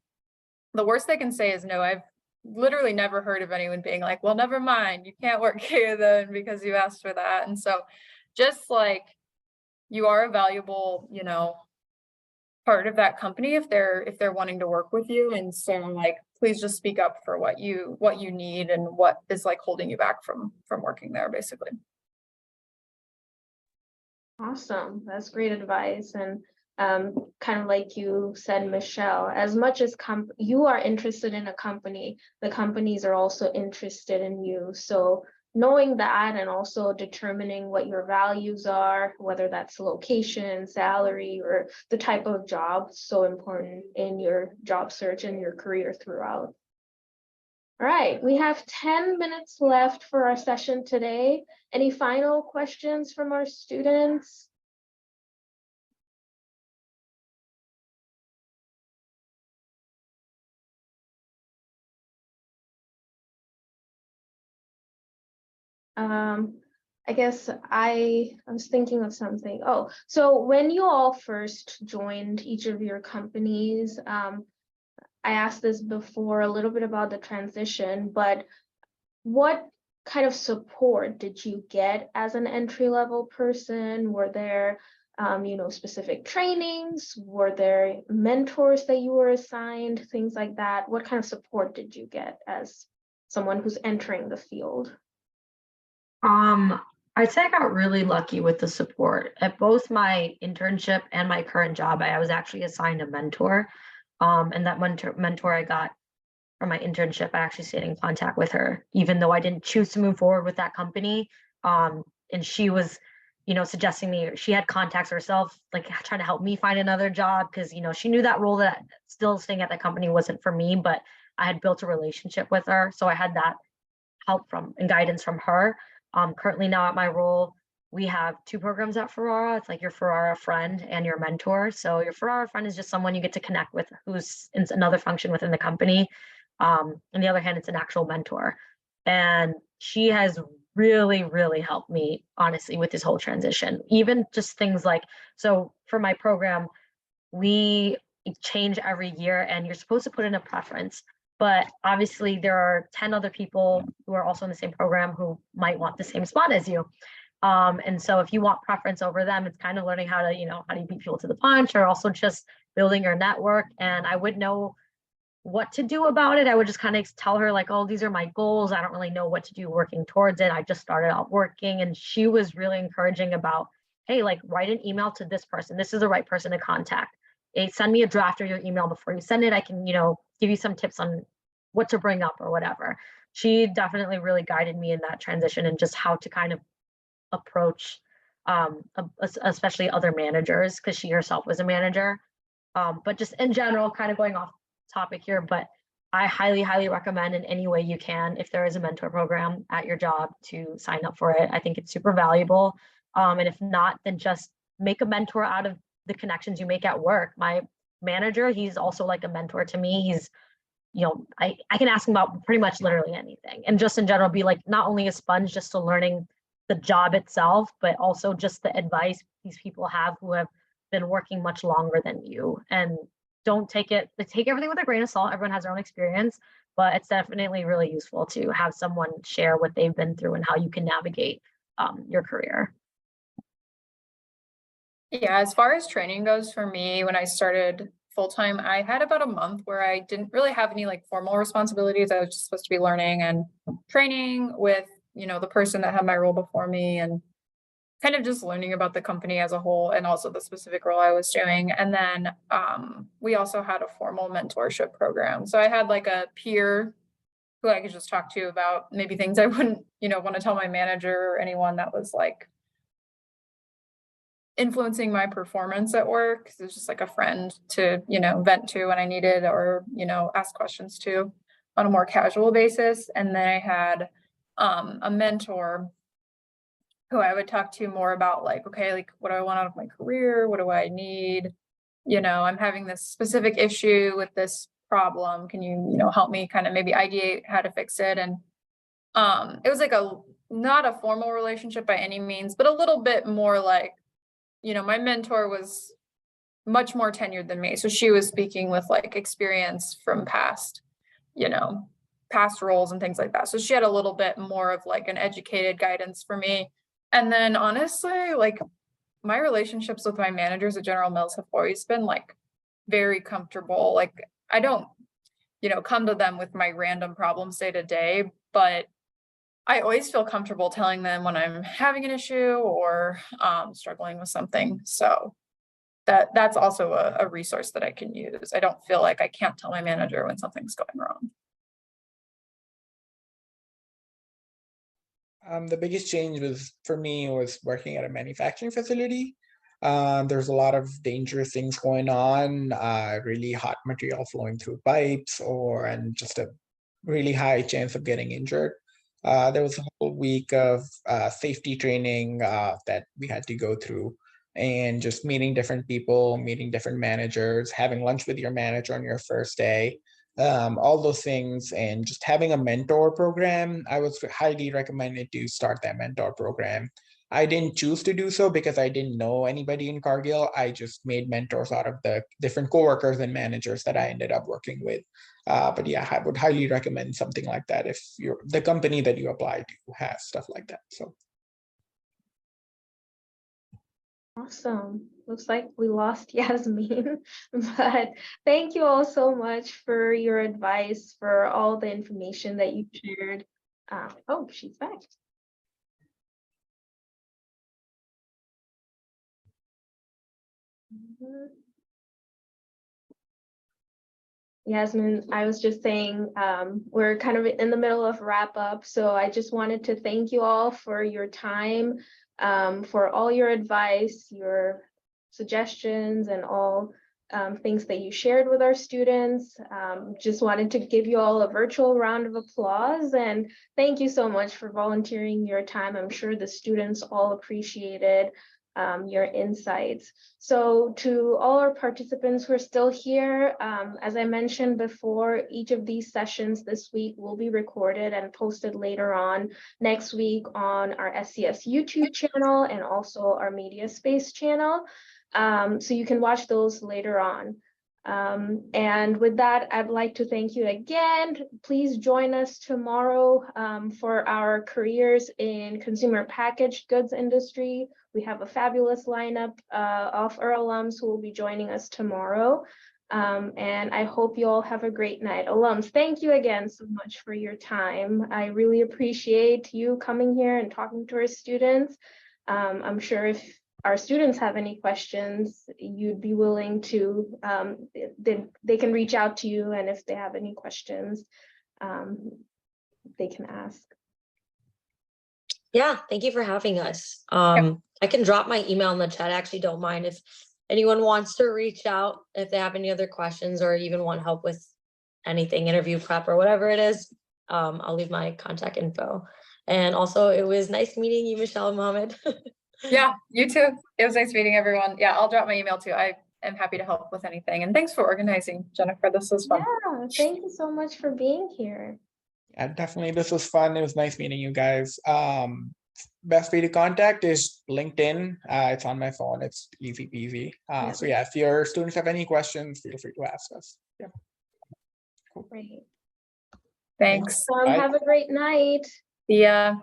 S3: The worst they can say is no. I've literally never heard of anyone being like, well, never mind, you can't work here then because you asked for that. And so just like, you are a valuable, you know, part of that company if they're wanting to work with you. And so like, please just speak up for what you need and what is like holding you back from working there, basically.
S1: Awesome. That's great advice. And kind of like you said, Michelle, as much as you are interested in a company, the companies are also interested in you. So knowing that and also determining what your values are, whether that's location, salary, or the type of job, so important in your job search and your career throughout. All right, we have 10 minutes left for our session today. Any final questions from our students? I guess I was thinking of something. Oh, so when you all first joined each of your companies, I asked this before a little bit about the transition, but what kind of support did you get as an entry-level person? Were there, specific trainings? Were there mentors that you were assigned, things like that? What kind of support did you get as someone who's entering the field?
S2: I'd say I got really lucky with the support. At both my internship and my current job, I was actually assigned a mentor. And that mentor I got from my internship, I actually stayed in contact with her, even though I didn't choose to move forward with that company. And she was, suggesting me, she had contacts herself, like trying to help me find another job because, she knew that role that still staying at that company wasn't for me, but I had built a relationship with her. So I had that help from and guidance from her. Currently now at my role, we have 2 programs at Ferrara. It's like your Ferrara friend and your mentor. So your Ferrara friend is just someone you get to connect with who's in another function within the company. On the other hand, it's an actual mentor. And she has really, really helped me, honestly, with this whole transition. Even just things like, so for my program, we change every year and you're supposed to put in a preference. But obviously there are 10 other people who are also in the same program who might want the same spot as you. And so if you want preference over them, it's kind of learning how to, how do you beat people to the punch, or also just building your network. And I would know what to do about it. I would just kind of tell her like, oh, these are my goals. I don't really know what to do working towards it. I just started out working. And she was really encouraging about, hey, like write an email to this person. This is the right person to contact. Hey, send me a draft of your email before you send it. I can, give you some tips on what to bring up or whatever. She definitely really guided me in that transition and just how to kind of approach especially other managers, because she herself was a manager. But just in general, kind of going off topic here, but I highly, highly recommend in any way you can, if there is a mentor program at your job, to sign up for it. I think it's super valuable. And if not, then just make a mentor out of the connections you make at work. My manager, he's also like a mentor to me. He's, I can ask him about pretty much literally anything. And just in general, be like not only a sponge just to learning the job itself, but also just the advice these people have who have been working much longer than you. And don't take everything with a grain of salt. Everyone has their own experience, but it's definitely really useful to have someone share what they've been through and how you can navigate your career.
S3: Yeah, as far as training goes for me, when I started full-time, I had about a month where I didn't really have any like formal responsibilities. I was just supposed to be learning and training with, the person that had my role before me, and kind of just learning about the company as a whole and also the specific role I was doing. And then we also had a formal mentorship program. So I had like a peer who I could just talk to about maybe things I wouldn't, want to tell my manager or anyone that was like influencing my performance at work. It was just like a friend to, vent to when I needed, or, ask questions to on a more casual basis. And then I had a mentor who I would talk to more about like, okay, like what do I want out of my career? What do I need? I'm having this specific issue with this problem. Can you, help me kind of maybe ideate how to fix it? And it was like not a formal relationship by any means, but a little bit more like, my mentor was much more tenured than me. So she was speaking with like experience from past roles and things like that. So she had a little bit more of like an educated guidance for me. And then honestly, like my relationships with my managers at General Mills have always been like very comfortable. Like I don't, come to them with my random problems day to day, but I always feel comfortable telling them when I'm having an issue or struggling with something. So that's also a resource that I can use. I don't feel like I can't tell my manager when something's going wrong.
S4: The biggest change was for me was working at a manufacturing facility. There's a lot of dangerous things going on, really hot material flowing through pipes, and just a really high chance of getting injured. There was a whole week of safety training that we had to go through, and just meeting different people, meeting different managers, having lunch with your manager on your first day, all those things, and just having a mentor program. I was highly recommended to start that mentor program. I didn't choose to do so because I didn't know anybody in Cargill. I just made mentors out of the different coworkers and managers that I ended up working with. But yeah, I would highly recommend something like that if the company that you apply to has stuff like that. So
S1: Awesome. Looks like we lost Yasmin, but thank you all so much for your advice, for all the information that you shared. Oh, she's back. Yasmin, I was just saying, we're kind of in the middle of wrap up, so I just wanted to thank you all for your time, for all your advice, your suggestions, and all things that you shared with our students. Just wanted to give you all a virtual round of applause, and thank you so much for volunteering your time. I'm sure the students all appreciated your insights. So to all our participants who are still here, as I mentioned before, each of these sessions this week will be recorded and posted later on next week on our SCS YouTube channel and also our Media Space channel. So you can watch those later on. And with that, I'd like to thank you again. Please join us tomorrow for our careers in consumer packaged goods industry. We have a fabulous lineup of our alums who will be joining us tomorrow. And I hope you all have a great night. Alums, thank you again so much for your time. I really appreciate you coming here and talking to our students. I'm sure if our students have any questions, you'd be willing to, they can reach out to you, and if they have any questions, they can ask.
S2: Yeah, thank you for having us. I can drop my email in the chat. I actually don't mind if anyone wants to reach out if they have any other questions or even want help with anything, interview prep or whatever it is. I'll leave my contact info. And also, it was nice meeting you, Michelle and Mohammad.
S3: Yeah, you too. It was nice meeting everyone. Yeah, I'll drop my email too. I am happy to help with anything. And thanks for organizing, Jennifer. This was fun.
S1: Yeah, thank you so much for being here.
S4: yeah, definitely this was fun. It was nice meeting you guys. Best way to contact is LinkedIn. It's on my phone. It's easy peasy. So yeah, if your students have any questions, feel free to ask us. Yeah.
S1: Cool. Great.
S3: Thanks.
S4: Bye.
S1: Have a great night.
S3: See ya.